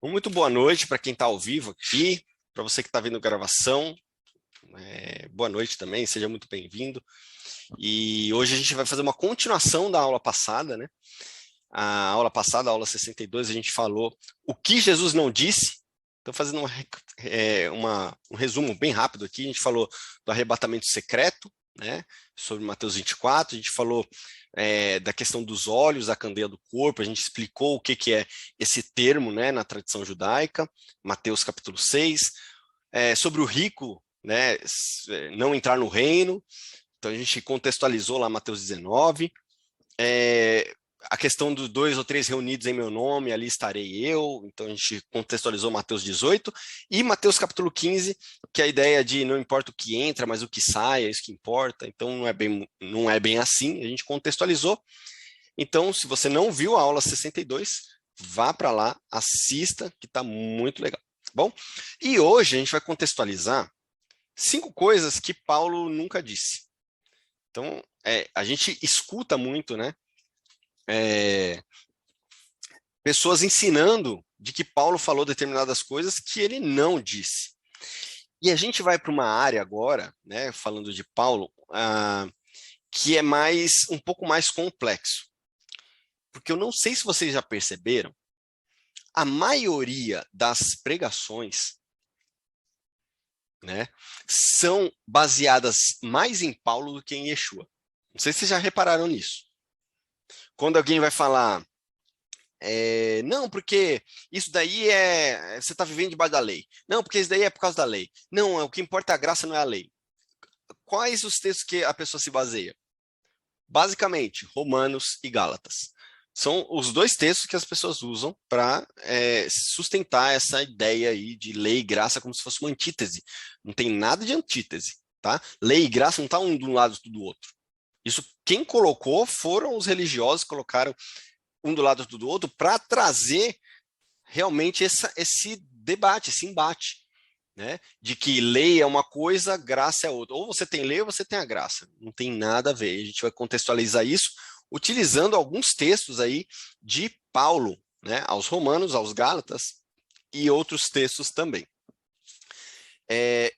Muito boa noite para quem está ao vivo aqui, para você que está vendo a gravação. Boa noite também, seja muito bem-vindo. E hoje a gente vai fazer uma continuação da aula passada, né? A aula passada, a aula 62, a gente falou o que Jesus não disse. Estou fazendo um resumo bem rápido aqui. A gente falou do arrebatamento secreto, né? Sobre Mateus 24, a gente falou da questão dos olhos, da candeia do corpo, a gente explicou o que é esse termo, né, na tradição judaica, Mateus capítulo 6, sobre o rico, né, não entrar no reino, então a gente contextualizou lá Mateus 19, a questão dos 2 ou 3 reunidos em meu nome, ali estarei eu, então a gente contextualizou Mateus 18, e Mateus capítulo 15, que é a ideia de não importa o que entra, mas o que sai, é isso que importa, então não é bem assim, a gente contextualizou. Então, se você não viu a aula 62, vá para lá, assista, que está muito legal, tá bom? E hoje a gente vai contextualizar 5 coisas que Paulo nunca disse. Então, a gente escuta muito, né? Pessoas ensinando de que Paulo falou determinadas coisas que ele não disse. E a gente vai para uma área agora, né, falando de Paulo, que é um pouco mais complexo. Porque eu não sei se vocês já perceberam, a maioria das pregações, né, são baseadas mais em Paulo do que em Yeshua. Não sei se vocês já repararam nisso. Quando alguém vai falar, não, porque isso daí você está vivendo debaixo da lei. Não, porque isso daí é por causa da lei. Não, o que importa é a graça, não é a lei. Quais os textos que a pessoa se baseia? Basicamente, Romanos e Gálatas. São os 2 textos que as pessoas usam para sustentar essa ideia aí de lei e graça como se fosse uma antítese. Não tem nada de antítese, tá? Lei e graça não está um de um lado do outro. Isso quem colocou foram os religiosos, colocaram um do lado do outro para trazer realmente esse debate, esse embate, né? De que lei é uma coisa, graça é outra. Ou você tem lei ou você tem a graça. Não tem nada a ver. A gente vai contextualizar isso utilizando alguns textos aí de Paulo, né? Aos Romanos, aos Gálatas e outros textos também.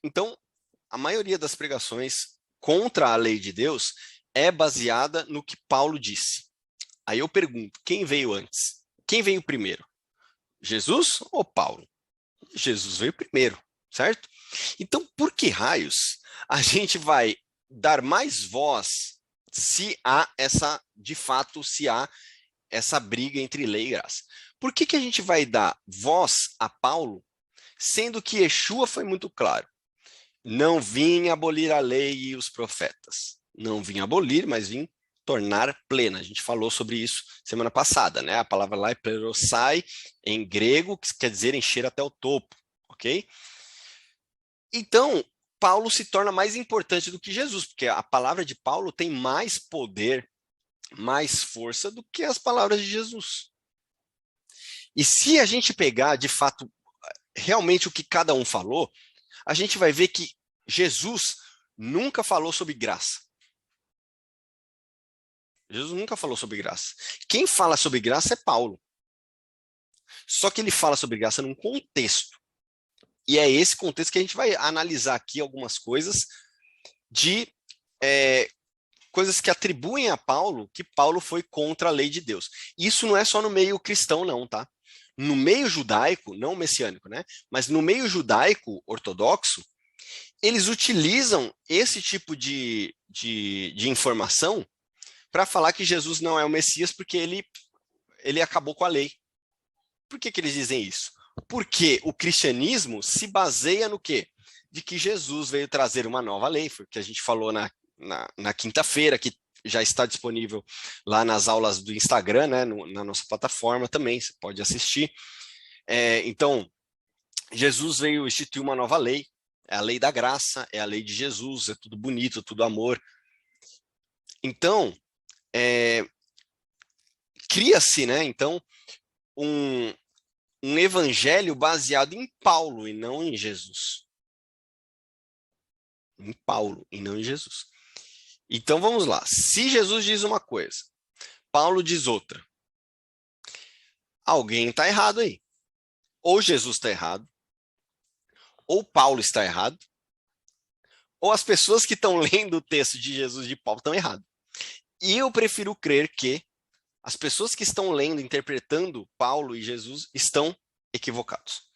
Então, a maioria das pregações contra a lei de Deus é baseada no que Paulo disse. Aí eu pergunto, quem veio antes? Quem veio primeiro? Jesus ou Paulo? Jesus veio primeiro, certo? Então, por que raios a gente vai dar mais voz se há se há essa briga entre lei e graça? Por que a gente vai dar voz a Paulo, sendo que Yeshua foi muito claro? Não vim abolir a lei e os profetas. Não vim abolir, mas vim tornar plena. A gente falou sobre isso semana passada, né? A palavra lá é plerosai, em grego, que quer dizer encher até o topo, ok? Então, Paulo se torna mais importante do que Jesus, porque a palavra de Paulo tem mais poder, mais força do que as palavras de Jesus. E se a gente pegar, de fato, realmente o que cada um falou, a gente vai ver que Jesus nunca falou sobre graça. Jesus nunca falou sobre graça. Quem fala sobre graça é Paulo. Só que ele fala sobre graça num contexto. E é esse contexto que a gente vai analisar aqui algumas coisas de coisas que atribuem a Paulo que Paulo foi contra a lei de Deus. Isso não é só no meio cristão, não, tá? No meio judaico, não messiânico, né? Mas no meio judaico ortodoxo, eles utilizam esse tipo de informação para falar que Jesus não é o Messias porque ele acabou com a lei. Por que eles dizem isso? Porque o cristianismo se baseia no quê? De que Jesus veio trazer uma nova lei, foi o que a gente falou na quinta-feira, que já está disponível lá nas aulas do Instagram, né, na nossa plataforma também, você pode assistir. Então, Jesus veio instituir uma nova lei, é a lei da graça, é a lei de Jesus, é tudo bonito, tudo amor. Então, cria-se, né, então, um evangelho baseado em Paulo e não em Jesus. Em Paulo e não em Jesus. Então vamos lá. Se Jesus diz uma coisa, Paulo diz outra. Alguém está errado aí. ou Jesus está errado, ou Paulo está errado, ou as pessoas que estão lendo o texto de Jesus e de Paulo estão erradas. E eu prefiro crer que as pessoas que estão lendo, interpretando Paulo e Jesus estão equivocados.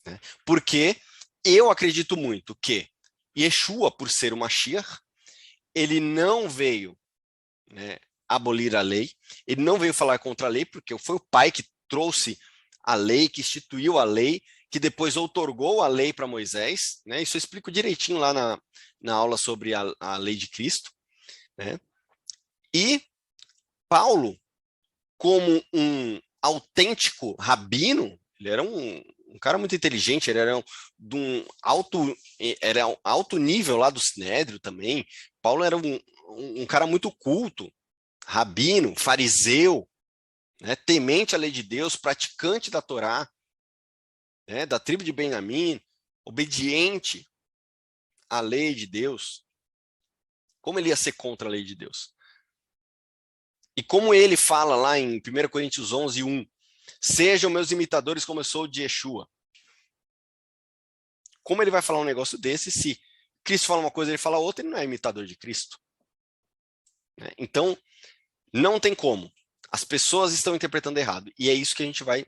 Né? Porque eu acredito muito que Yeshua, por ser o Mashiach, ele não veio, né, abolir a lei, ele não veio falar contra a lei, porque foi o Pai que trouxe a lei, que instituiu a lei, que depois outorgou a lei para Moisés. Né? Isso eu explico direitinho lá na aula sobre a lei de Cristo. Né? E Paulo, como um autêntico rabino, ele era um cara muito inteligente, ele era de um alto nível lá do Sinédrio também. Paulo era um cara muito culto, rabino, fariseu, né, temente à lei de Deus, praticante da Torá, né, da tribo de Benjamim, obediente à lei de Deus. Como ele ia ser contra a lei de Deus? E como ele fala lá em 1 Coríntios 11:1, sejam meus imitadores como eu sou de Yeshua. Como ele vai falar um negócio desse se Cristo fala uma coisa e ele fala outra, ele não é imitador de Cristo? Né? Então, não tem como. As pessoas estão interpretando errado. E é isso que a gente vai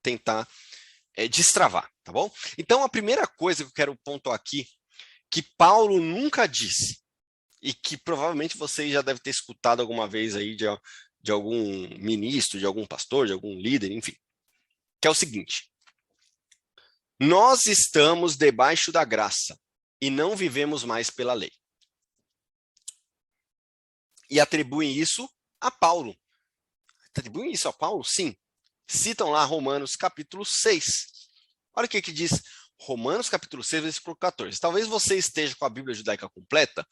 tentar destravar, tá bom? Então, a primeira coisa que eu quero pontuar aqui, que Paulo nunca disse, e que provavelmente vocês já devem ter escutado alguma vez aí de algum ministro, de algum pastor, de algum líder, enfim, que é o seguinte: nós estamos debaixo da graça e não vivemos mais pela lei. E atribuem isso a Paulo. Atribuem isso a Paulo? Sim. Citam lá Romanos capítulo 6. Olha o que diz Romanos capítulo 6, versículo 14. Talvez você esteja com a Bíblia judaica completa,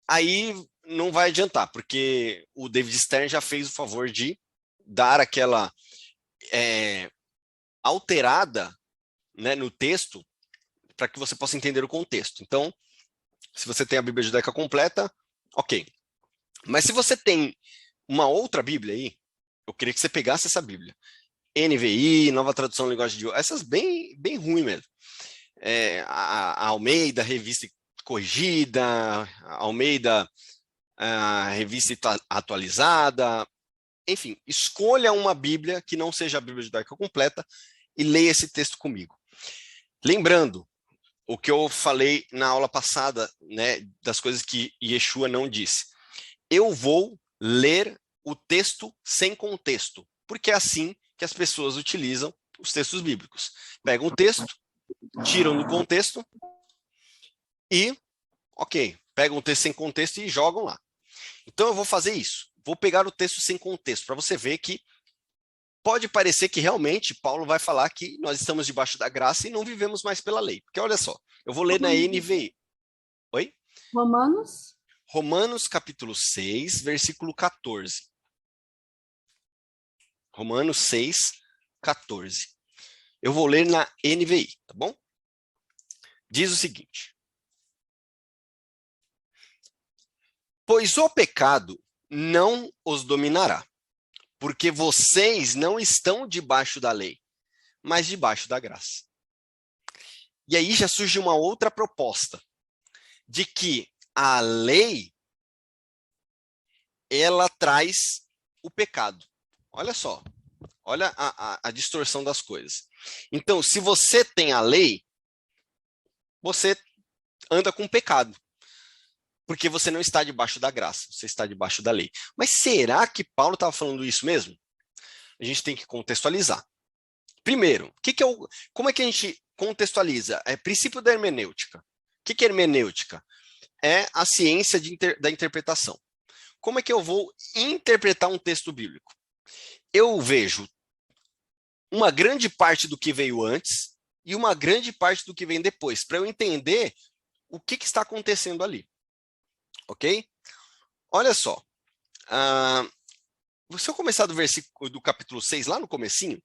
aí não vai adiantar, porque o David Stern já fez o favor de dar aquela alterada, né, no texto, para que você possa entender o contexto. Então, se você tem a Bíblia judaica completa, ok. Mas se você tem uma outra Bíblia aí, eu queria que você pegasse essa Bíblia. NVI, Nova Tradução Linguagem de hoje, essas bem ruim mesmo. A Almeida, Revista Corrigida, Almeida, Revista Atualizada, enfim, escolha uma Bíblia que não seja a Bíblia judaica completa e leia esse texto comigo. Lembrando o que eu falei na aula passada, né, das coisas que Yeshua não disse. Eu vou ler o texto sem contexto, porque é assim que as pessoas utilizam os textos bíblicos. Pegam o texto, tiram do contexto e, ok, pegam o texto sem contexto e jogam lá. Então eu vou fazer isso. Vou pegar o texto sem contexto, para você ver que pode parecer que realmente Paulo vai falar que nós estamos debaixo da graça e não vivemos mais pela lei. Porque olha só, eu vou ler na NVI. Oi? Romanos? Romanos capítulo 6, versículo 14. Romanos 6, 14. Eu vou ler na NVI, tá bom? Diz o seguinte: pois o pecado não os dominará, porque vocês não estão debaixo da lei, mas debaixo da graça. E aí já surge uma outra proposta, de que a lei, ela traz o pecado. Olha só, olha a distorção das coisas. Então, se você tem a lei, você anda com pecado, porque você não está debaixo da graça, você está debaixo da lei. Mas será que Paulo estava falando isso mesmo? A gente tem que contextualizar. Primeiro, como é que a gente contextualiza? É princípio da hermenêutica. O que é hermenêutica? É a ciência da interpretação. Como é que eu vou interpretar um texto bíblico? Eu vejo uma grande parte do que veio antes e uma grande parte do que vem depois, para eu entender o que está acontecendo ali. Ok? Olha só. Se eu começar do capítulo 6, lá no comecinho,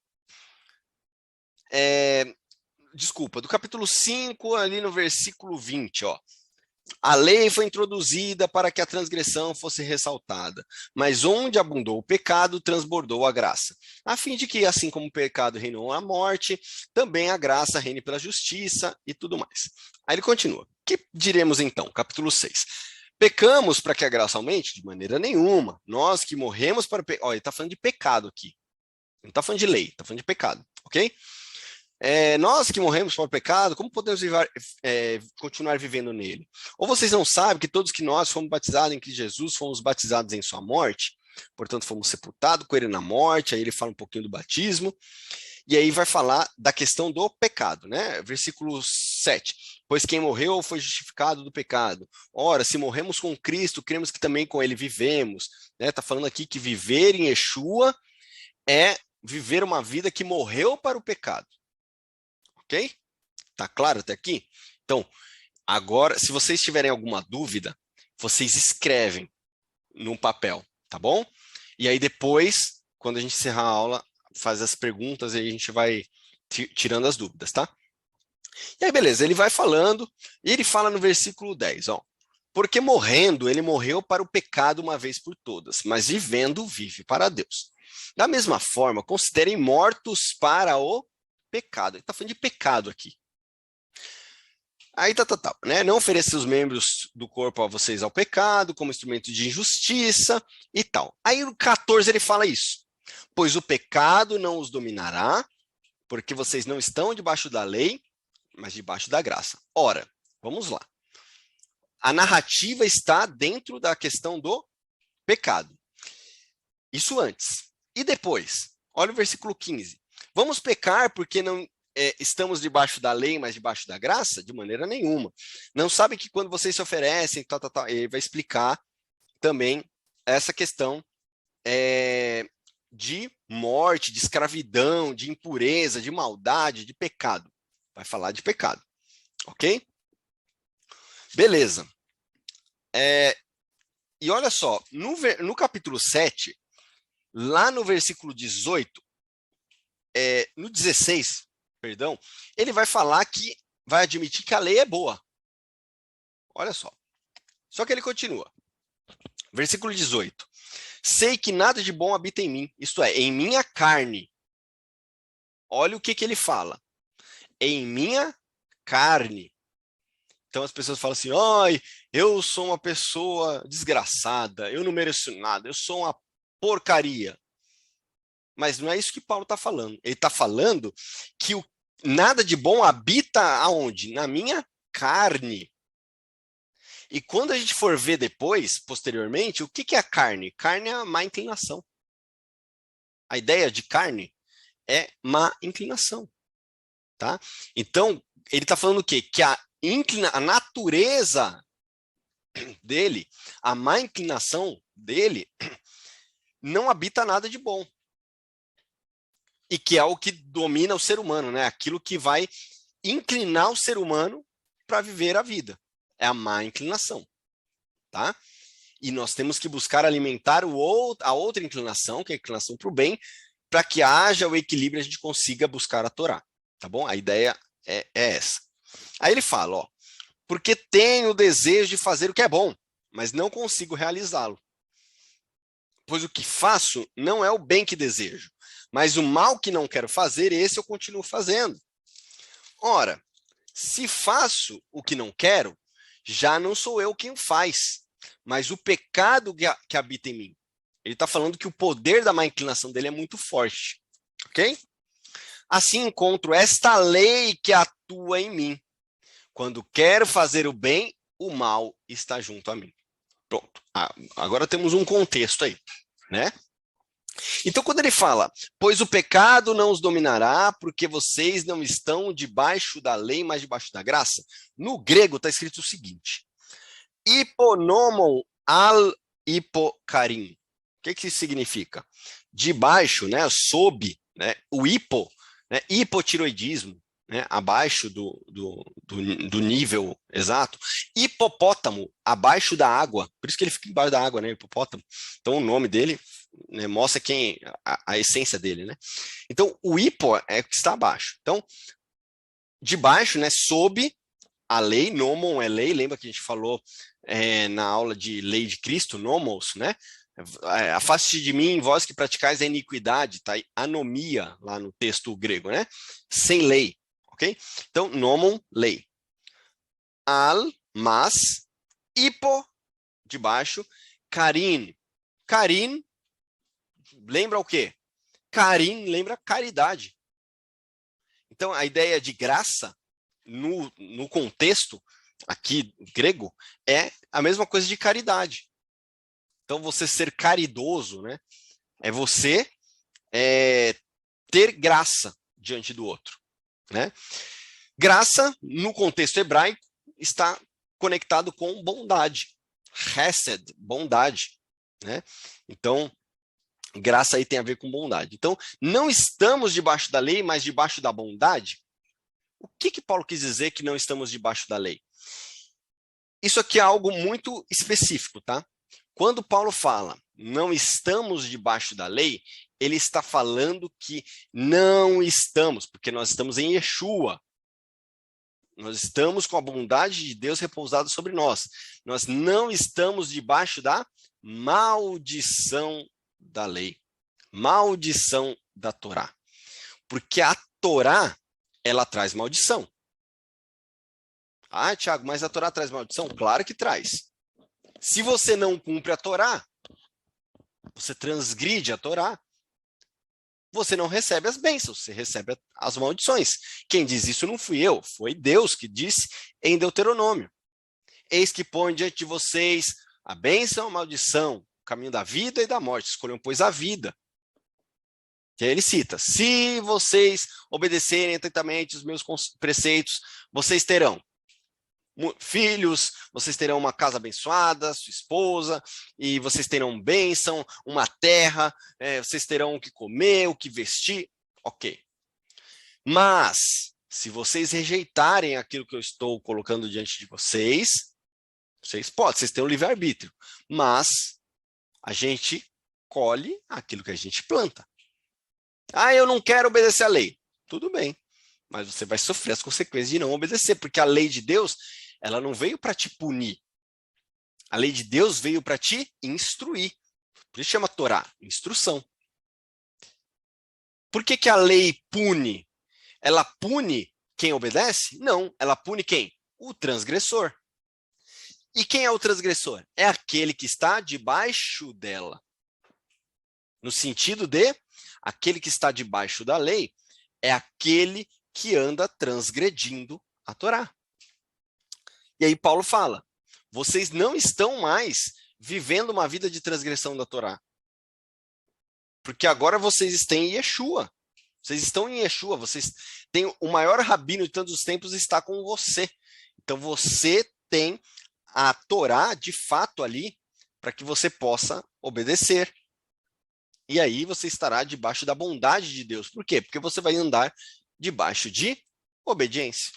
desculpa, do capítulo 5, ali no versículo 20, ó. A lei foi introduzida para que a transgressão fosse ressaltada, mas onde abundou o pecado, transbordou a graça, a fim de que, assim como o pecado reinou a morte, também a graça reine pela justiça e tudo mais. Aí ele continua. O que diremos então? Capítulo 6. Pecamos para que a graça aumente? De maneira nenhuma. Nós que morremos para o pecado. Olha, ele está falando de pecado aqui. Não está falando de lei, está falando de pecado, ok? Nós que morremos para o pecado, como podemos continuar vivendo nele? Ou vocês não sabem que todos que nós fomos batizados em Cristo Jesus, fomos batizados em sua morte, portanto fomos sepultados com ele na morte, aí ele fala um pouquinho do batismo, e aí vai falar da questão do pecado, né? Versículo 7. Pois quem morreu foi justificado do pecado. Ora, se morremos com Cristo, cremos que também com ele vivemos. Está falando aqui que viver em Yeshua é viver uma vida que morreu para o pecado. Ok? Tá claro até aqui? Então, agora, se vocês tiverem alguma dúvida, vocês escrevem num papel, tá bom? E aí depois, quando a gente encerrar a aula, faz as perguntas e a gente vai tirando as dúvidas, tá? E aí, beleza, ele vai falando, e ele fala no versículo 10, ó. Porque morrendo, ele morreu para o pecado uma vez por todas, mas vivendo, vive para Deus. Da mesma forma, considerem mortos para o pecado. Ele está falando de pecado aqui. Aí né? Não ofereça os membros do corpo a vocês ao pecado, como instrumento de injustiça e tal. Aí no 14 ele fala isso. Pois o pecado não os dominará, porque vocês não estão debaixo da lei, mas debaixo da graça. Ora, vamos lá. A narrativa está dentro da questão do pecado. Isso antes. E depois? Olha o versículo 15. Vamos pecar porque não estamos debaixo da lei, mas debaixo da graça? De maneira nenhuma. Não sabe que quando vocês se oferecem, ele vai explicar também essa questão de morte, de escravidão, de impureza, de maldade, de pecado. Vai falar de pecado. Ok? Beleza. E olha só, no capítulo 7, lá no versículo 18, no 16, perdão, ele vai falar que vai admitir que a lei é boa. Olha só. Só que ele continua. Versículo 18. Sei que nada de bom habita em mim, isto é, em minha carne. Olha o que ele fala. Em minha carne. Então as pessoas falam assim, ai, eu sou uma pessoa desgraçada, eu não mereço nada, eu sou uma porcaria. Mas não é isso que Paulo está falando. Ele está falando que nada de bom habita aonde? Na minha carne. E quando a gente for ver depois, posteriormente, o que é a carne? Carne é a má inclinação. A ideia de carne é má inclinação. Tá? Então, ele está falando o quê? Que a natureza dele, a má inclinação dele, não habita nada de bom. E que é o que domina o ser humano, né? Aquilo que vai inclinar o ser humano para viver a vida. É a má inclinação, tá? E nós temos que buscar alimentar a outra inclinação, que é a inclinação para o bem, para que haja o equilíbrio e a gente consiga buscar a Torá, tá bom? A ideia é essa. Aí ele fala, ó, porque tenho o desejo de fazer o que é bom, mas não consigo realizá-lo. Pois o que faço não é o bem que desejo, mas o mal que não quero fazer, esse eu continuo fazendo. Ora, se faço o que não quero, já não sou eu quem faz, mas o pecado que habita em mim. Ele está falando que o poder da má inclinação dele é muito forte. Ok? Assim encontro esta lei que atua em mim. Quando quero fazer o bem, o mal está junto a mim. Pronto. Agora temos um contexto aí, né? Então, quando ele fala, pois o pecado não os dominará, porque vocês não estão debaixo da lei, mas debaixo da graça, no grego está escrito o seguinte, hiponomon al hipocarim. O que isso significa? Debaixo, né, sob, né, o hipo, né, hipotiroidismo, né, abaixo do nível exato. Hipopótamo, abaixo da água. Por isso que ele fica embaixo da água, né, hipopótamo. Então, o nome dele, né, mostra a essência dele, né? Então, o hipo é o que está abaixo. Então, debaixo, né, sob a lei, nomon é lei, lembra que a gente falou na aula de lei de Cristo, nomos, né? Afaste de mim, vós que praticais a iniquidade, tá? Anomia lá no texto grego, né? Sem lei, ok? Então, nomon, lei. Al, mas, hipo, de baixo, carin. Carin, lembra o quê? Carin lembra caridade. Então, a ideia de graça, no contexto aqui grego, é a mesma coisa de caridade. Então, você ser caridoso, né, é você ter graça diante do outro. Né? Graça, no contexto hebraico, está conectado com bondade. Hesed, bondade. Né? Então, graça aí tem a ver com bondade. Então, não estamos debaixo da lei, mas debaixo da bondade. O que Paulo quis dizer que não estamos debaixo da lei? Isso aqui é algo muito específico, tá? Quando Paulo fala, não estamos debaixo da lei, ele está falando que não estamos, porque nós estamos em Yeshua. Nós estamos com a bondade de Deus repousada sobre nós. Nós não estamos debaixo da maldição da lei. Maldição da Torá. Porque a Torá, ela traz maldição. Ah, Tiago, mas a Torá traz maldição? Claro que traz. Se você não cumpre a Torá, você transgride a Torá, você não recebe as bênçãos, você recebe as maldições. Quem diz isso não fui eu, foi Deus que disse em Deuteronômio. Eis que põe diante de vocês a bênção, a maldição, o caminho da vida e da morte. Escolham, pois, a vida. E aí ele cita, se vocês obedecerem atentamente os meus preceitos, vocês terão filhos, vocês terão uma casa abençoada, sua esposa, e vocês terão bênção, uma terra, vocês terão o que comer, o que vestir, ok. Mas, se vocês rejeitarem aquilo que eu estou colocando diante de vocês, vocês têm o livre-arbítrio, mas a gente colhe aquilo que a gente planta. Ah, eu não quero obedecer a lei. Tudo bem, mas você vai sofrer as consequências de não obedecer, porque a lei de Deus, ela não veio para te punir. A lei de Deus veio para te instruir. Por isso chama Torá, instrução. Por que a lei pune? Ela pune quem obedece? Não, ela pune quem? O transgressor. E quem é o transgressor? É aquele que está debaixo dela. No sentido de, aquele que está debaixo da lei é aquele que anda transgredindo a Torá. E aí Paulo fala, vocês não estão mais vivendo uma vida de transgressão da Torá. Porque agora vocês têm Yeshua. Vocês estão em Yeshua, vocês têm o maior rabino de todos os tempos está com você. Então você tem a Torá de fato ali para que você possa obedecer. E aí você estará debaixo da bondade de Deus. Por quê? Porque você vai andar debaixo de obediência.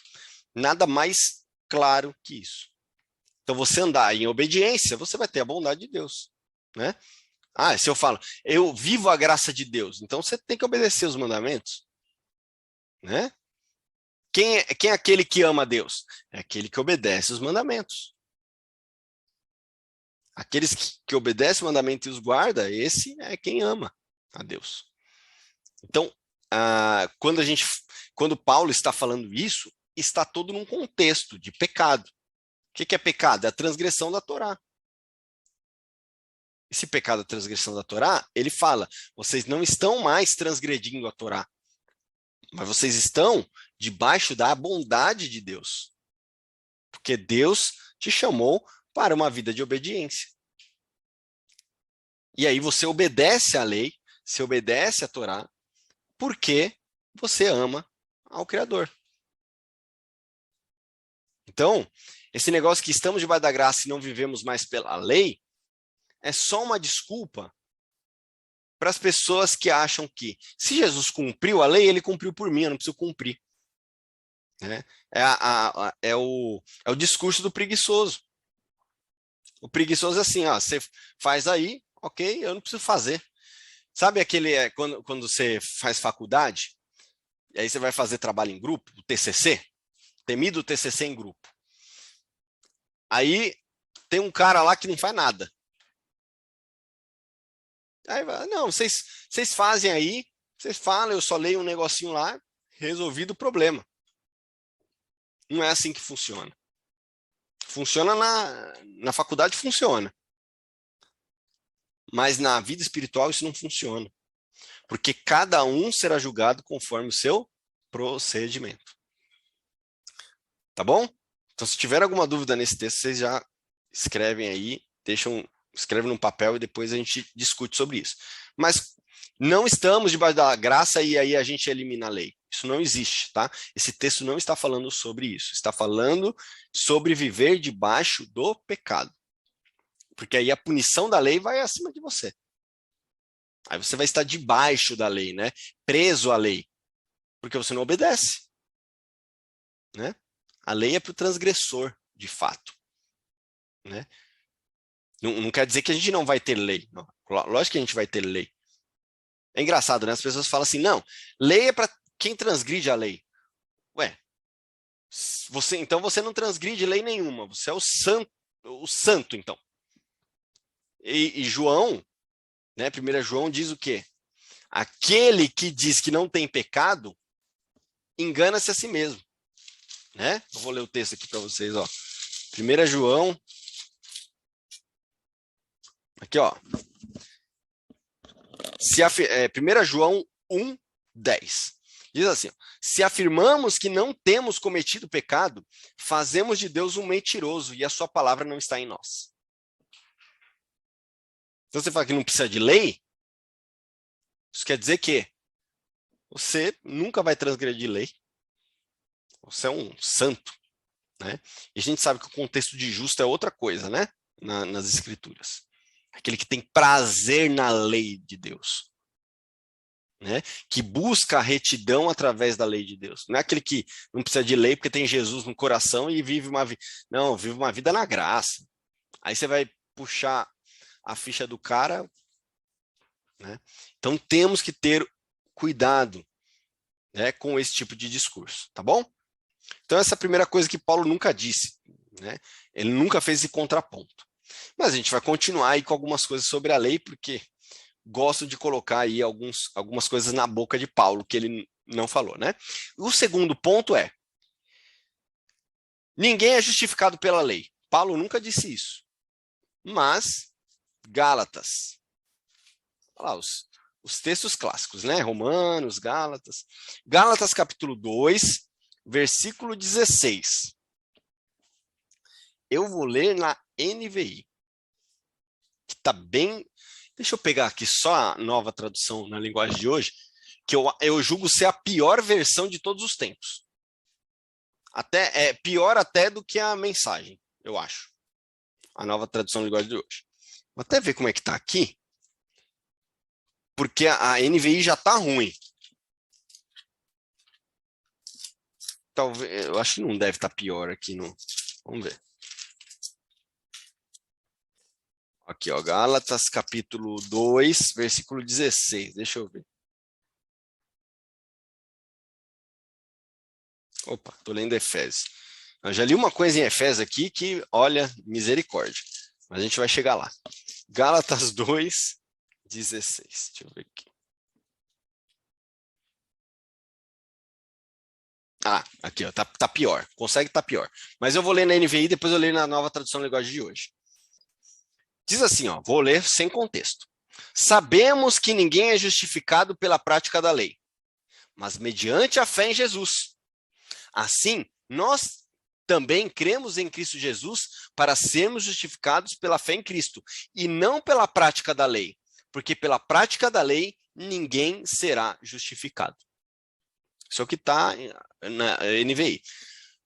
Nada mais claro que isso. Então, você andar em obediência, você vai ter a bondade de Deus. Né? Ah, se eu falo, eu vivo a graça de Deus, então você tem que obedecer os mandamentos. Né? Quem é aquele que ama a Deus? É aquele que obedece os mandamentos. Aqueles que obedecem o mandamento e os guarda, esse é quem ama a Deus. Então, quando Paulo está falando isso, está todo num contexto de pecado. O que é pecado? É a transgressão da Torá. Esse pecado, a transgressão da Torá, ele fala, vocês não estão mais transgredindo a Torá, mas vocês estão debaixo da bondade de Deus. Porque Deus te chamou para uma vida de obediência. E aí você obedece à lei, você obedece à Torá, porque você ama ao Criador. Então, esse negócio que estamos debaixo da graça e não vivemos mais pela lei, é só uma desculpa para as pessoas que acham que, se Jesus cumpriu a lei, ele cumpriu por mim, eu não preciso cumprir. Né? É o discurso do preguiçoso. O preguiçoso é assim, ó, você faz aí, ok, eu não preciso fazer. Sabe aquele, quando você faz faculdade, e aí você vai fazer trabalho em grupo, o TCC, temido TCC em grupo. Aí tem um cara lá que não faz nada. Aí vai, não, vocês fazem aí, vocês falam, eu só leio um negocinho lá, resolvido o problema. Não é assim que funciona. Funciona na faculdade, funciona. Mas na vida espiritual isso não funciona. Porque cada um será julgado conforme o seu procedimento. Tá bom? Então, se tiver alguma dúvida nesse texto, vocês já escrevem aí, escrevem num papel e depois a gente discute sobre isso. Mas não estamos debaixo da graça e aí a gente elimina a lei. Isso não existe, tá? Esse texto não está falando sobre isso. Está falando sobre viver debaixo do pecado. Porque aí a punição da lei vai acima de você. Aí você vai estar debaixo da lei, né? Preso à lei. Porque você não obedece. Né? A lei é para o transgressor, de fato. Né? Não quer dizer que a gente não vai ter lei. Não. Lógico que a gente vai ter lei. É engraçado, né? As pessoas falam assim, não, lei é para quem transgride a lei. Ué, então você não transgride lei nenhuma. Você é o santo então. E João, né? 1 João diz o quê? Aquele que diz que não tem pecado, engana-se a si mesmo. Né? Eu vou ler o texto aqui para vocês, ó. 1 João, aqui, ó. 1 João 1, 10. Diz assim, ó, se afirmamos que não temos cometido pecado, fazemos de Deus um mentiroso e a sua palavra não está em nós. Então você fala que não precisa de lei? Isso quer dizer que você nunca vai transgredir lei. Você é um santo. Né? E a gente sabe que o contexto de justo é outra coisa, né? Nas escrituras. Aquele que tem prazer na lei de Deus. Né? Que busca a retidão através da lei de Deus. Não é aquele que não precisa de lei porque tem Jesus no coração e vive uma vida. Não, vive uma vida na graça. Aí você vai puxar a ficha do cara. Né? Então temos que ter cuidado, né, com esse tipo de discurso, tá bom? Então essa é a primeira coisa que Paulo nunca disse. Né? Ele nunca fez esse contraponto. Mas a gente vai continuar aí com algumas coisas sobre a lei, porque gosto de colocar aí algumas coisas na boca de Paulo que ele não falou, né? O segundo ponto é: ninguém é justificado pela lei. Paulo nunca disse isso. Mas Gálatas, olha lá, os textos clássicos, né? Romanos, Gálatas. Gálatas capítulo 2, versículo 16. Eu vou ler na NVI, que está bem. Deixa eu pegar aqui só a nova tradução na linguagem de hoje, que eu julgo ser a pior versão de todos os tempos. Pior até do que a mensagem, eu acho. A nova tradução na linguagem de hoje. Vou até ver como é que está aqui, porque a NVI já está ruim. Talvez, eu acho que não deve estar pior aqui. No, vamos ver. Aqui, ó, Gálatas, capítulo 2, versículo 16. Deixa eu ver. Opa, estou lendo Efésios. Eu já li uma coisa em Efésios aqui que, olha, misericórdia. Mas a gente vai chegar lá. Gálatas 2, 16. Deixa eu ver aqui. Ah, aqui, ó, tá pior. Consegue tá pior. Mas eu vou ler na NVI, depois eu leio na nova tradução da linguagem de hoje. Diz assim, ó, vou ler sem contexto. Sabemos que ninguém é justificado pela prática da lei, mas mediante a fé em Jesus. Assim, nós também cremos em Cristo Jesus para sermos justificados pela fé em Cristo, e não pela prática da lei, porque pela prática da lei ninguém será justificado. Isso é o que está na NVI.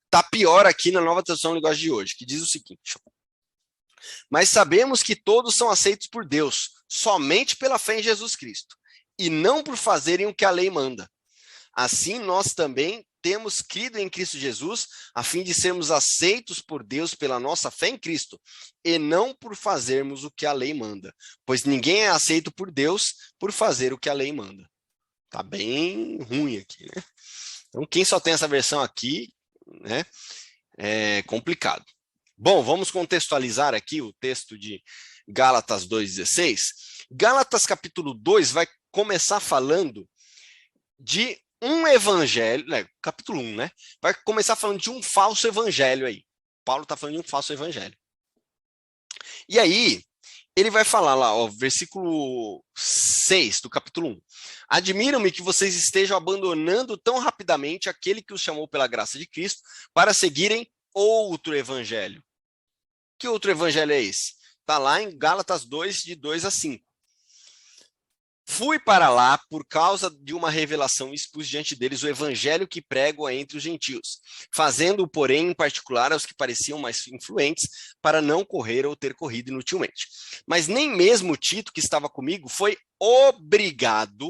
Está pior aqui na nova tradução da linguagem de hoje, que diz o seguinte: mas sabemos que todos são aceitos por Deus, somente pela fé em Jesus Cristo, e não por fazerem o que a lei manda. Assim, nós também temos crido em Cristo Jesus, a fim de sermos aceitos por Deus pela nossa fé em Cristo, e não por fazermos o que a lei manda, pois ninguém é aceito por Deus por fazer o que a lei manda. Tá bem ruim aqui, né? Então, quem só tem essa versão aqui, né, é complicado. Bom, vamos contextualizar aqui o texto de Gálatas 2,16. Gálatas capítulo 2 vai começar falando de um evangelho, né, capítulo 1, né? Vai começar falando de um falso evangelho aí. Paulo está falando de um falso evangelho. E aí, ele vai falar lá, ó, versículo 6 do capítulo 1. Admiro-me que vocês estejam abandonando tão rapidamente aquele que os chamou pela graça de Cristo para seguirem outro evangelho. Que outro evangelho é esse? Está lá em Gálatas 2, de 2 a 5. Fui para lá por causa de uma revelação e expus diante deles o evangelho que prego entre os gentios, fazendo-o, porém, em particular aos que pareciam mais influentes, para não correr ou ter corrido inutilmente. Mas nem mesmo Tito, que estava comigo, foi obrigado.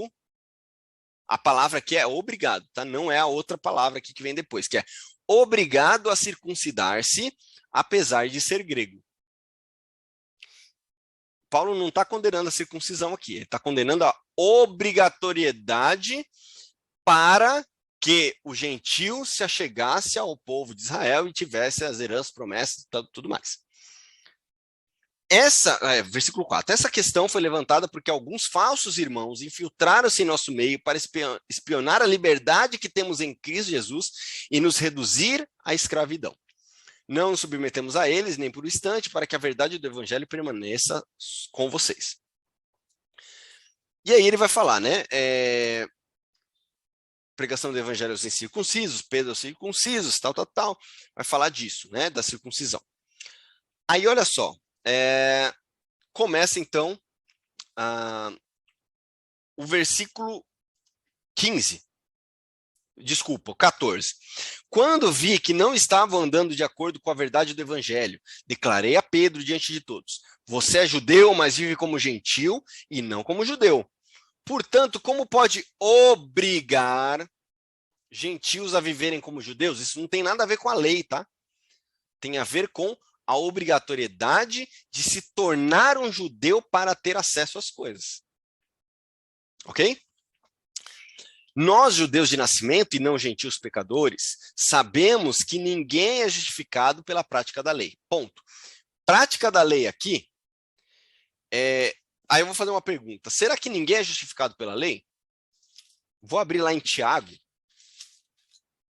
A palavra aqui é obrigado, tá? Não é a outra palavra aqui que vem depois, que é obrigado a circuncidar-se, apesar de ser grego. Paulo não está condenando a circuncisão aqui, ele está condenando a obrigatoriedade para que o gentio se achegasse ao povo de Israel e tivesse as heranças, promessas e tudo mais. Versículo 4. Essa questão foi levantada porque alguns falsos irmãos infiltraram-se em nosso meio para espionar a liberdade que temos em Cristo Jesus e nos reduzir à escravidão. Não nos submetemos a eles, nem por um instante, para que a verdade do evangelho permaneça com vocês. E aí ele vai falar, né? Pregação do evangelho aos incircuncisos, Pedro aos circuncisos, tal. Vai falar disso, né? Da circuncisão. Aí, olha só. Começa, então, o versículo 15. Desculpa, 14. Quando vi que não estavam andando de acordo com a verdade do evangelho, declarei a Pedro diante de todos: você é judeu, mas vive como gentil e não como judeu. Portanto, como pode obrigar gentios a viverem como judeus? Isso não tem nada a ver com a lei, tá? Tem a ver com a obrigatoriedade de se tornar um judeu para ter acesso às coisas. Ok? Nós, judeus de nascimento e não gentios pecadores, sabemos que ninguém é justificado pela prática da lei. Ponto. Prática da lei aqui, aí eu vou fazer uma pergunta. Será que ninguém é justificado pela lei? Vou abrir lá em Tiago.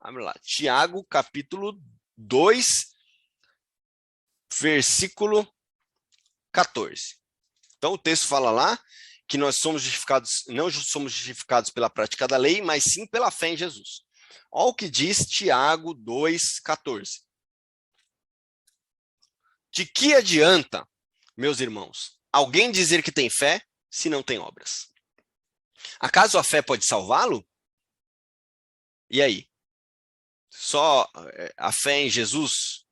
Abre lá. Tiago, capítulo 2, versículo 14. Então o texto fala lá que nós somos justificados, não somos justificados pela prática da lei, mas sim pela fé em Jesus. Olha o que diz Tiago 2,14. De que adianta, meus irmãos, alguém dizer que tem fé se não tem obras? Acaso a fé pode salvá-lo? E aí? Só a fé em Jesus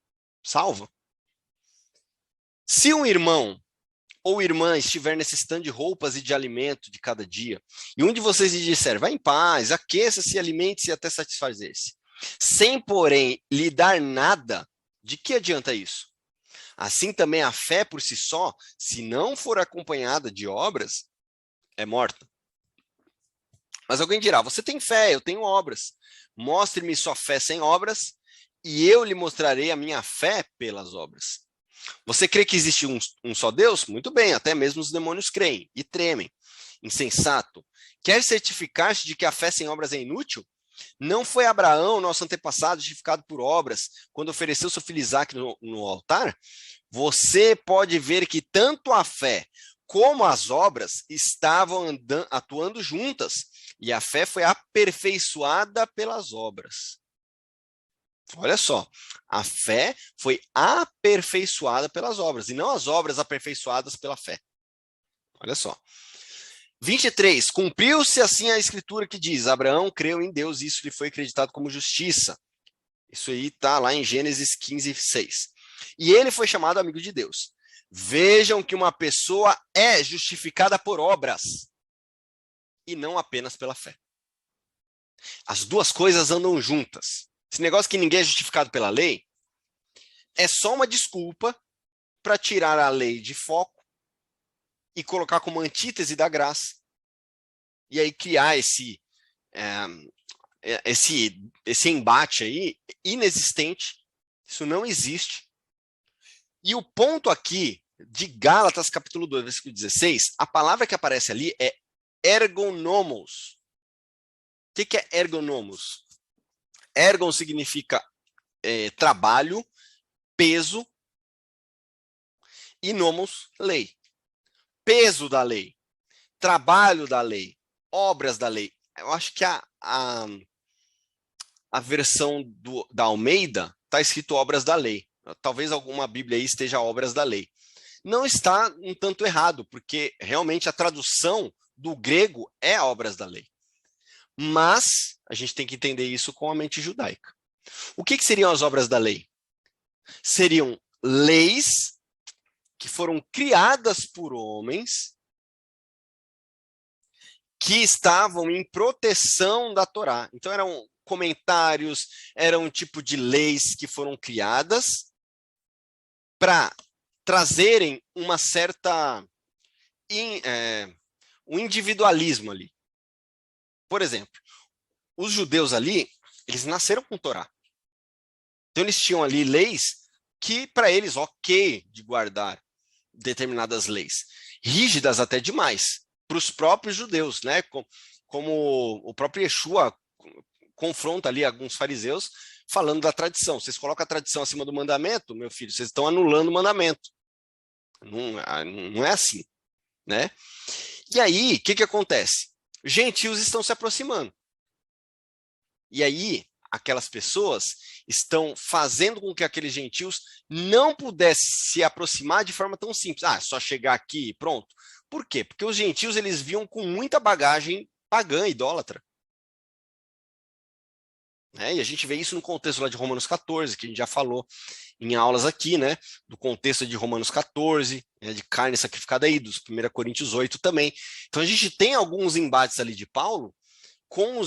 salva? Se um irmão ou irmã estiver necessitando de roupas e de alimento de cada dia, e um de vocês lhe disser, vá em paz, aqueça-se, alimente-se até satisfazer-se, sem, porém, lhe dar nada, de que adianta isso? Assim também a fé por si só, se não for acompanhada de obras, é morta. Mas alguém dirá, você tem fé, eu tenho obras. Mostre-me sua fé sem obras, e eu lhe mostrarei a minha fé pelas obras. Você crê que existe um só Deus? Muito bem, até mesmo os demônios creem e tremem. Insensato. Quer certificar-se de que a fé sem obras é inútil? Não foi Abraão, nosso antepassado, justificado por obras, quando ofereceu seu filho Isaque no altar? Você pode ver que tanto a fé como as obras estavam atuando juntas, e a fé foi aperfeiçoada pelas obras. Olha só, a fé foi aperfeiçoada pelas obras, e não as obras aperfeiçoadas pela fé. Olha só. 23. Cumpriu-se assim a escritura que diz, Abraão creu em Deus e isso lhe foi acreditado como justiça. Isso aí está lá em Gênesis 15, 6. E ele foi chamado amigo de Deus. Vejam que uma pessoa é justificada por obras, e não apenas pela fé. As duas coisas andam juntas. Esse negócio que ninguém é justificado pela lei é só uma desculpa para tirar a lei de foco e colocar como antítese da graça. E aí criar esse embate aí inexistente. Isso não existe. E o ponto aqui de Gálatas, capítulo 2, versículo 16, a palavra que aparece ali é ergonomos. O que é ergonomos? Ergon significa trabalho, peso, e nomos, lei. Peso da lei, trabalho da lei, obras da lei. Eu acho que a versão da Almeida está escrito obras da lei. Talvez alguma Bíblia aí esteja obras da lei. Não está um tanto errado, porque realmente a tradução do grego é obras da lei. Mas a gente tem que entender isso com a mente judaica. O que seriam as obras da lei? Seriam leis que foram criadas por homens que estavam em proteção da Torá. Então eram comentários, eram um tipo de leis que foram criadas para trazerem uma certa um individualismo ali. Por exemplo, os judeus ali, eles nasceram com Torá. Então eles tinham ali leis que para eles ok de guardar determinadas leis, rígidas até demais para os próprios judeus, né? Como o próprio Yeshua confronta ali alguns fariseus falando da tradição. Vocês colocam a tradição acima do mandamento, meu filho, vocês estão anulando o mandamento. Não é assim, né? E aí, o que acontece? Gentios estão se aproximando. E aí, aquelas pessoas estão fazendo com que aqueles gentios não pudessem se aproximar de forma tão simples. Ah, só chegar aqui e pronto. Por quê? Porque os gentios eles vinham com muita bagagem pagã, idólatra. E a gente vê isso no contexto lá de Romanos 14, que a gente já falou em aulas aqui, né? Do contexto de Romanos 14, de carne sacrificada aí, dos 1 Coríntios 8 também. Então a gente tem alguns embates ali de Paulo com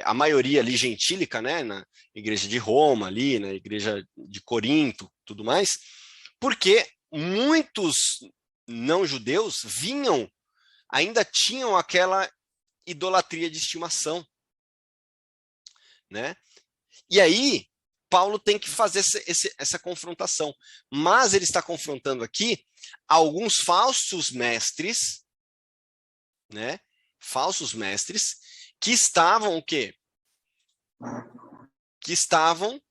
a maioria ali gentílica, né? Na igreja de Roma ali, na igreja de Corinto, tudo mais, porque muitos não-judeus ainda tinham aquela idolatria de estimação, né? E aí, Paulo tem que fazer essa confrontação. Mas ele está confrontando aqui alguns falsos mestres, né? Falsos mestres que estavam o quê? Que estavam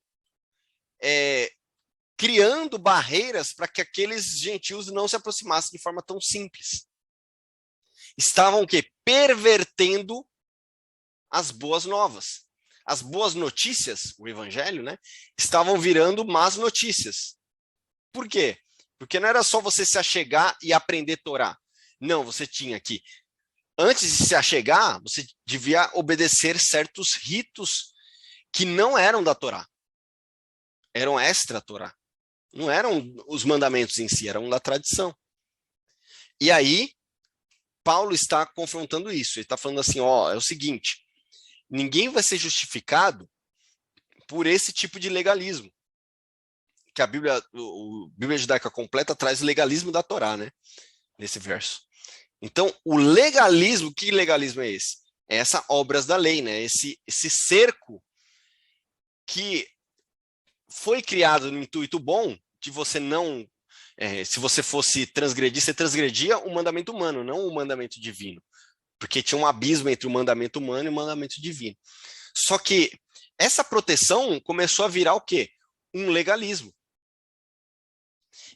criando barreiras para que aqueles gentios não se aproximassem de forma tão simples. Estavam o quê? Pervertendo as boas novas. As boas notícias, o evangelho, né, estavam virando más notícias. Por quê? Porque não era só você se achegar e aprender Torá. Não, você tinha que, antes de se achegar, você devia obedecer certos ritos que não eram da Torá. Eram extra-Torá. Não eram os mandamentos em si, eram da tradição. E aí, Paulo está confrontando isso. Ele está falando assim, ó, é o seguinte, ninguém vai ser justificado por esse tipo de legalismo. Que a Bíblia Judaica Completa traz o legalismo da Torá, né? Nesse verso. Então, o legalismo, que legalismo é esse? É essa obras da lei, né? Esse cerco que foi criado no intuito bom de você não... se você fosse transgredir, você transgredia o mandamento humano, não o mandamento divino. Porque tinha um abismo entre o mandamento humano e o mandamento divino. Só que essa proteção começou a virar o quê? Um legalismo.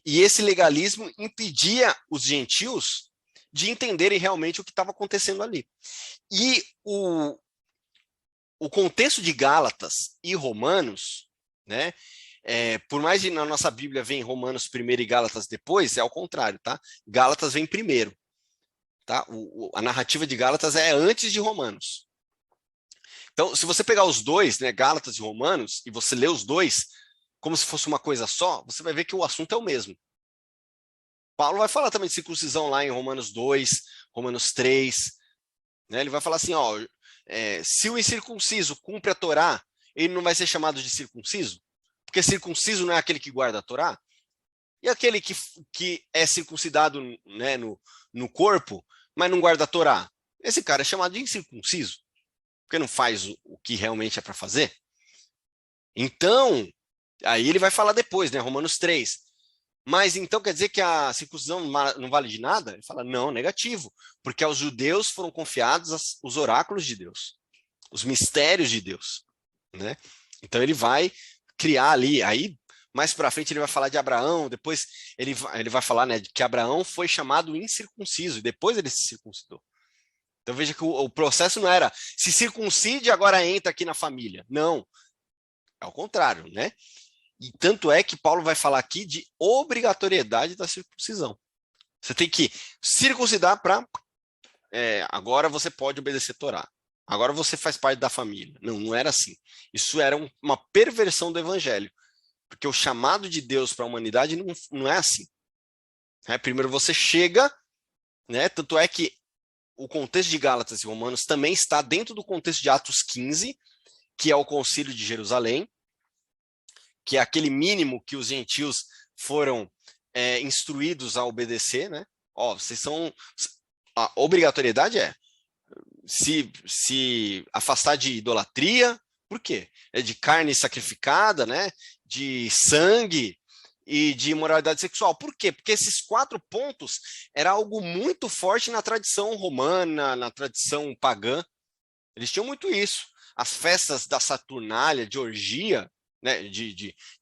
E esse legalismo impedia os gentios de entenderem realmente o que estava acontecendo ali. E o contexto de Gálatas e Romanos, né? Por mais que na nossa Bíblia vem Romanos primeiro e Gálatas depois, é ao contrário, tá? Gálatas vem primeiro. Tá? A narrativa de Gálatas é antes de Romanos. Então, se você pegar os dois, né, Gálatas e Romanos, e você ler os dois como se fosse uma coisa só, você vai ver que o assunto é o mesmo. Paulo vai falar também de circuncisão lá em Romanos 2, Romanos 3. Né? Ele vai falar assim, ó, se o incircunciso cumpre a Torá, ele não vai ser chamado de circunciso? Porque circunciso não é aquele que guarda a Torá? E aquele que é circuncidado, né, no corpo, mas não guarda a Torá? Esse cara é chamado de incircunciso, porque não faz o que realmente é para fazer. Então, aí ele vai falar depois, né, Romanos 3. Mas então quer dizer que a circuncisão não vale de nada? Ele fala, não, negativo, porque aos judeus foram confiados os oráculos de Deus, os mistérios de Deus, né? Então ele vai criar ali, aí mais para frente ele vai falar de Abraão, depois ele vai falar, né, que Abraão foi chamado incircunciso, e depois ele se circuncidou. Então veja que o processo não era se circuncide agora entra aqui na família. Não, é o contrário, né? E tanto é que Paulo vai falar aqui de obrigatoriedade da circuncisão. Você tem que circuncidar para agora você pode obedecer a Torá. Agora você faz parte da família. Não, não era assim. Isso era uma perversão do evangelho. Porque o chamado de Deus para a humanidade não é assim. Primeiro você chega, né? Tanto é que o contexto de Gálatas e Romanos também está dentro do contexto de Atos 15, que é o concílio de Jerusalém, que é aquele mínimo que os gentios foram instruídos a obedecer, né? Vocês são... A obrigatoriedade é se afastar de idolatria. Por quê? É de carne sacrificada, né? De sangue e de imoralidade sexual. Por quê? Porque esses 4 pontos era algo muito forte na tradição romana, na tradição pagã. Eles tinham muito isso. As festas da Saturnália, de orgia, né,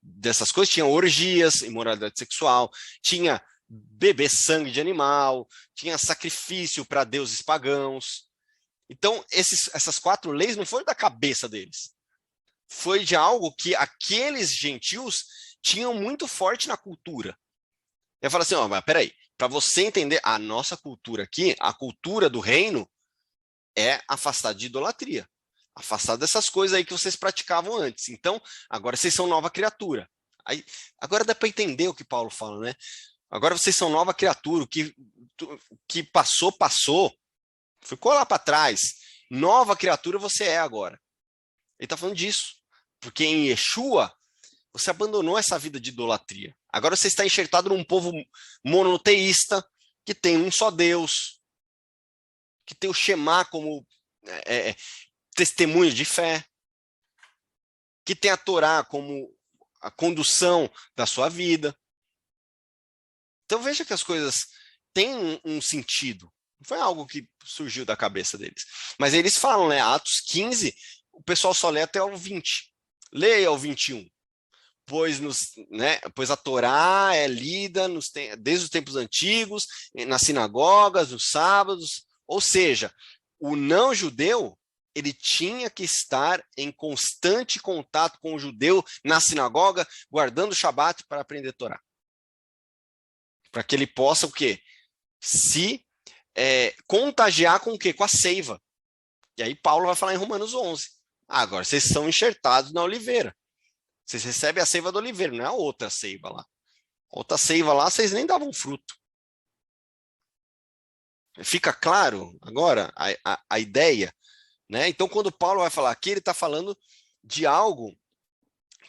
dessas coisas, tinha orgias, imoralidade sexual, tinha beber sangue de animal, tinha sacrifício para deuses pagãos. Então, essas 4 leis não foram da cabeça deles. Foi de algo que aqueles gentios tinham muito forte na cultura. Eu falo assim, mas peraí, para você entender a nossa cultura aqui, a cultura do reino é afastar de idolatria. Afastar dessas coisas aí que vocês praticavam antes. Então, agora vocês são nova criatura. Agora dá para entender o que Paulo fala, né? Agora vocês são nova criatura. O que passou, passou. Ficou lá para trás. Nova criatura você é agora. Ele está falando disso. Porque em Yeshua, você abandonou essa vida de idolatria. Agora você está enxertado num povo monoteísta, que tem um só Deus, que tem o Shema como testemunho de fé, que tem a Torá como a condução da sua vida. Então veja que as coisas têm um sentido. Não foi algo que surgiu da cabeça deles. Mas eles falam, né? Atos 15, o pessoal só lê até o 20. Leia o 21. Pois a Torá é lida desde os tempos antigos, nas sinagogas, nos sábados. Ou seja, o não-judeu ele tinha que estar em constante contato com o judeu na sinagoga, guardando o Shabat para aprender a Torá. Para que ele possa o quê? Se contagiar com o quê? Com a seiva. E aí Paulo vai falar em Romanos 11. Agora, vocês são enxertados na oliveira. Vocês recebem a seiva da oliveira, não é a outra seiva lá. A outra seiva lá, vocês nem davam fruto. Fica claro agora a ideia? Né? Então, quando Paulo vai falar aqui, ele está falando de algo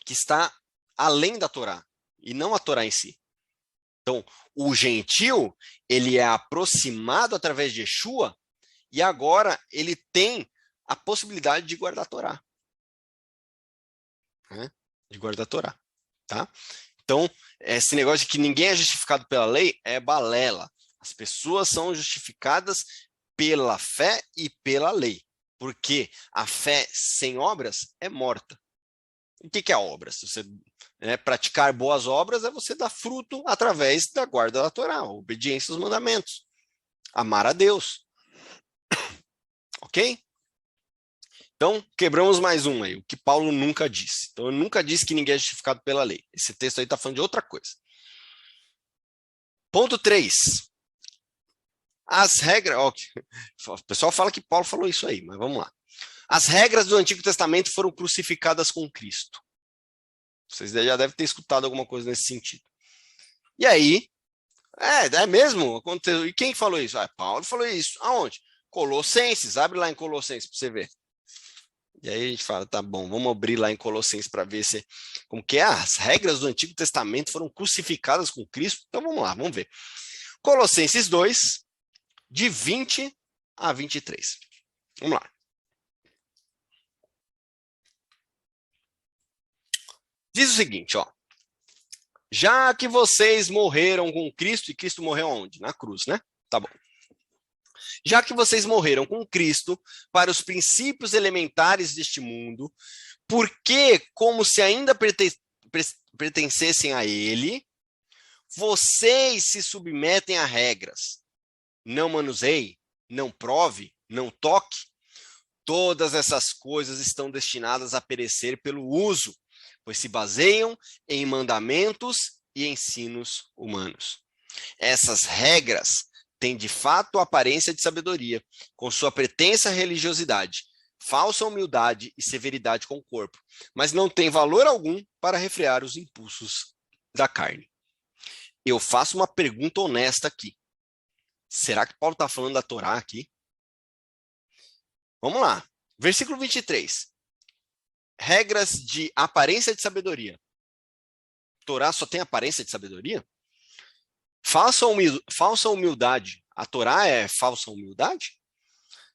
que está além da Torá, e não a Torá em si. Então, o gentil, ele é aproximado através de Yeshua, e agora ele tem a possibilidade de guardar a Torá. Né? De guardar a Torá. Tá? Então, esse negócio de que ninguém é justificado pela lei é balela. As pessoas são justificadas pela fé e pela lei. Porque a fé sem obras é morta. O que é obra? Se você praticar boas obras, é você dar fruto através da guarda da Torá, obediência aos mandamentos. Amar a Deus. Ok? Então, quebramos mais um aí, o que Paulo nunca disse. Então, ele nunca disse que ninguém é justificado pela lei. Esse texto aí está falando de outra coisa. Ponto 3. As regras... o pessoal fala que Paulo falou isso aí, mas vamos lá. As regras do Antigo Testamento foram crucificadas com Cristo. Vocês já devem ter escutado alguma coisa nesse sentido. E aí, é mesmo? Aconteceu. E quem falou isso? Paulo falou isso. Aonde? Colossenses. Abre lá em Colossenses para você ver. E aí a gente fala, tá bom, vamos abrir lá em Colossenses para ver como que é. As regras do Antigo Testamento foram crucificadas com Cristo. Então vamos lá, vamos ver. Colossenses 2, de 20 a 23. Vamos lá. Diz o seguinte, ó. Já que vocês morreram com Cristo, e Cristo morreu onde? Na cruz, né? Tá bom. Já que vocês morreram com Cristo para os princípios elementares deste mundo, por que, como se ainda pertencessem a ele, vocês se submetem a regras? Não manuseie, não prove, não toque. Todas essas coisas estão destinadas a perecer pelo uso, pois se baseiam em mandamentos e ensinos humanos. Essas regras têm de fato a aparência de sabedoria, com sua pretensa religiosidade, falsa humildade e severidade com o corpo, mas não tem valor algum para refrear os impulsos da carne. Eu faço uma pergunta honesta aqui. Será que Paulo está falando da Torá aqui? Vamos lá. Versículo 23. Regras de aparência de sabedoria. Torá só tem aparência de sabedoria? Falsa humildade. A Torá é falsa humildade?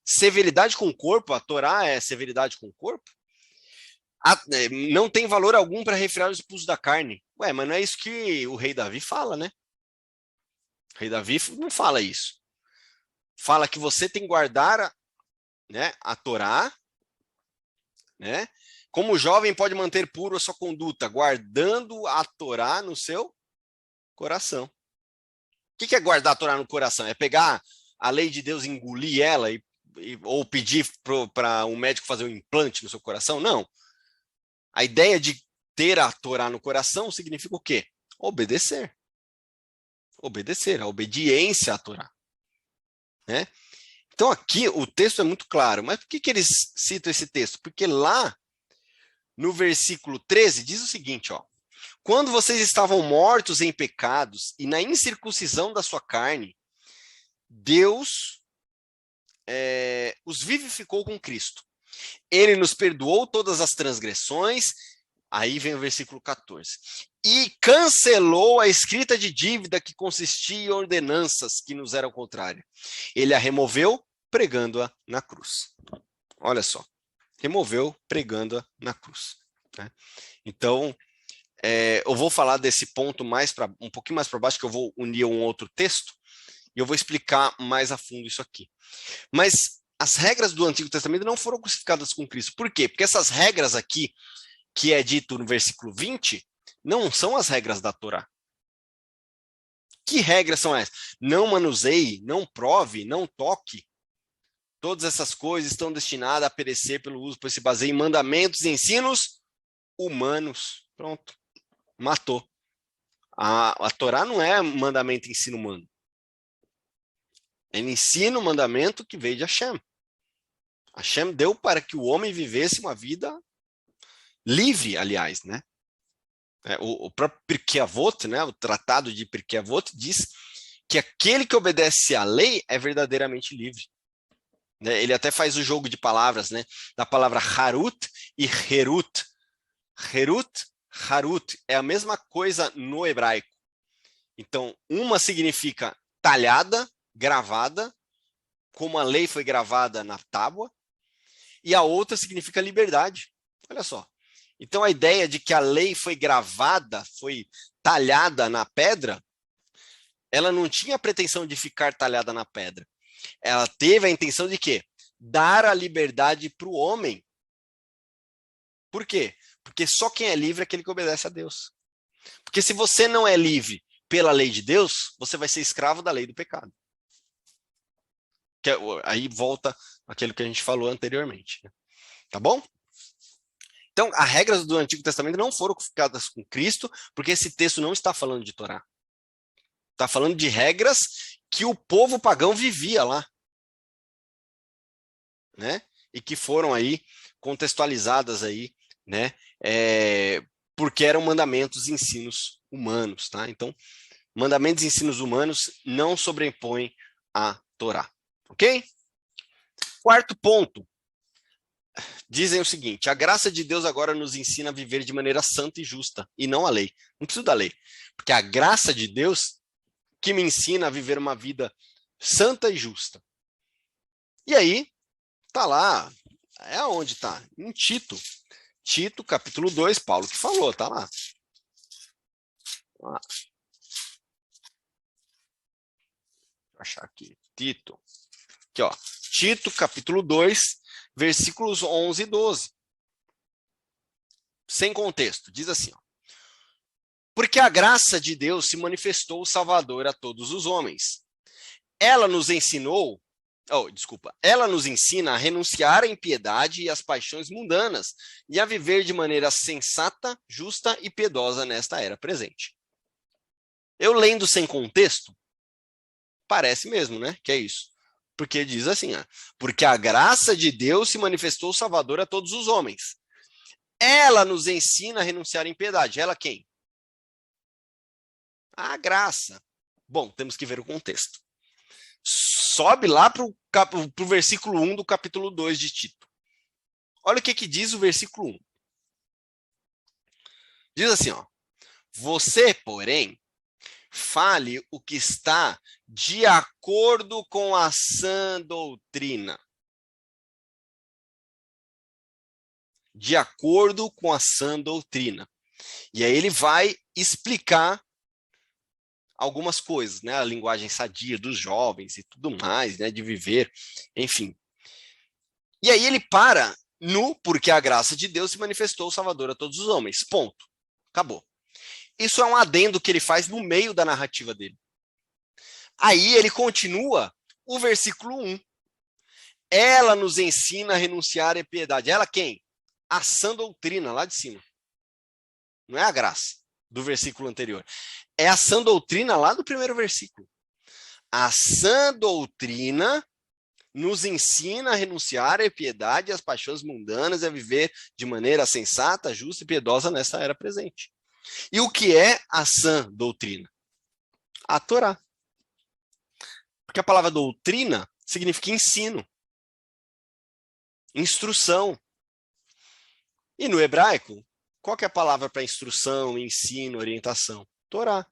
Severidade com o corpo. A Torá é severidade com o corpo? Não tem valor algum para refrear os impulsos da carne. Ué, mas não é isso que o rei Davi fala, né? O rei Davi não fala isso. Fala que você tem que guardar, né, a Torá, né? Como o jovem pode manter puro a sua conduta, guardando a Torá no seu coração. O que é guardar a Torá no coração? É pegar a lei de Deus e engolir ela ou pedir para um médico fazer um implante no seu coração? Não. A ideia de ter a Torá no coração significa o quê? Obedecer. Obedecer, a obediência à Torá. Né? Então aqui o texto é muito claro, mas por que eles citam esse texto? Porque lá no versículo 13 diz o seguinte, ó: quando vocês estavam mortos em pecados e na incircuncisão da sua carne, Deus os vivificou com Cristo. Ele nos perdoou todas as transgressões, aí vem o versículo 14, e cancelou a escrita de dívida que consistia em ordenanças que nos eram contrárias. Ele a removeu pregando-a na cruz. Olha só, removeu pregando-a na cruz. Né? Então, eu vou falar desse ponto um pouquinho mais para baixo, que eu vou unir a um outro texto, e eu vou explicar mais a fundo isso aqui. Mas as regras do Antigo Testamento não foram crucificadas com Cristo. Por quê? Porque essas regras aqui, que é dito no versículo 20, não são as regras da Torá. Que regras são essas? Não manuseie, não prove, não toque. Todas essas coisas estão destinadas a perecer pelo uso, pois se baseia em mandamentos e ensinos humanos. Pronto. Matou. A Torá não é mandamento e ensino humano. É ensino, mandamento que veio de Hashem. Hashem deu para que o homem vivesse uma vida livre, aliás, né? O próprio Pirkei Avot, né? O tratado de Pirkei Avot diz que aquele que obedece à lei é verdadeiramente livre. Né? Ele até faz o jogo de palavras, né? Da palavra harut e herut. Herut, harut é a mesma coisa no hebraico. Então, uma significa talhada, gravada, como a lei foi gravada na tábua, e a outra significa liberdade. Olha só. Então, a ideia de que a lei foi gravada, foi talhada na pedra, ela não tinha a pretensão de ficar talhada na pedra. Ela teve a intenção de quê? Dar a liberdade para o homem. Por quê? Porque só quem é livre é aquele que obedece a Deus. Porque se você não é livre pela lei de Deus, você vai ser escravo da lei do pecado. Aí volta aquilo que a gente falou anteriormente. Tá bom? Então, as regras do Antigo Testamento não foram crucificadas com Cristo, porque esse texto não está falando de Torá. Está falando de regras que o povo pagão vivia lá. Né? E que foram aí contextualizadas aí, né? Porque eram mandamentos e ensinos humanos. Tá? Então, mandamentos e ensinos humanos não sobrepõem a Torá. Ok? Quarto ponto. Dizem o seguinte: a graça de Deus agora nos ensina a viver de maneira santa e justa, e não a lei. Não preciso da lei. Porque a graça de Deus que me ensina a viver uma vida santa e justa. E aí, tá lá. É onde tá? Em Tito. Tito, capítulo 2, Paulo que falou, tá lá. Vou achar aqui. Tito. Aqui, ó. Tito, capítulo 2, versículos 11 e 12. Sem contexto. Diz assim, ó. Porque a graça de Deus se manifestou Salvador a todos os homens. Ela nos ensinou, ela nos ensina a renunciar à impiedade e às paixões mundanas e a viver de maneira sensata, justa e piedosa nesta era presente. Eu lendo sem contexto, parece mesmo, né? Que é isso. Porque diz assim, ó, porque a graça de Deus se manifestou Salvador a todos os homens. Ela nos ensina a renunciar à impiedade. Ela quem? A graça. Bom, temos que ver o contexto. Sobe lá para o versículo 1 do capítulo 2 de Tito. Olha o que diz o versículo 1. Diz assim, ó. Você, porém, fale o que está de acordo com a sã doutrina. De acordo com a sã doutrina. E aí ele vai explicar algumas coisas, né? A linguagem sadia dos jovens e tudo mais, né? De viver, enfim. E aí ele para no porque a graça de Deus se manifestou Salvador a todos os homens. Ponto. Acabou. Isso é um adendo que ele faz no meio da narrativa dele. Aí ele continua o versículo 1. Ela nos ensina a renunciar à piedade. Ela quem? A sã doutrina, lá de cima. Não é a graça do versículo anterior. É a sã doutrina lá do primeiro versículo. A sã doutrina nos ensina a renunciar à piedade e às paixões mundanas e a viver de maneira sensata, justa e piedosa nessa era presente. E o que é a sã doutrina? A Torá. Porque a palavra doutrina significa ensino, instrução. E no hebraico, qual que é a palavra para instrução, ensino, orientação? Torá.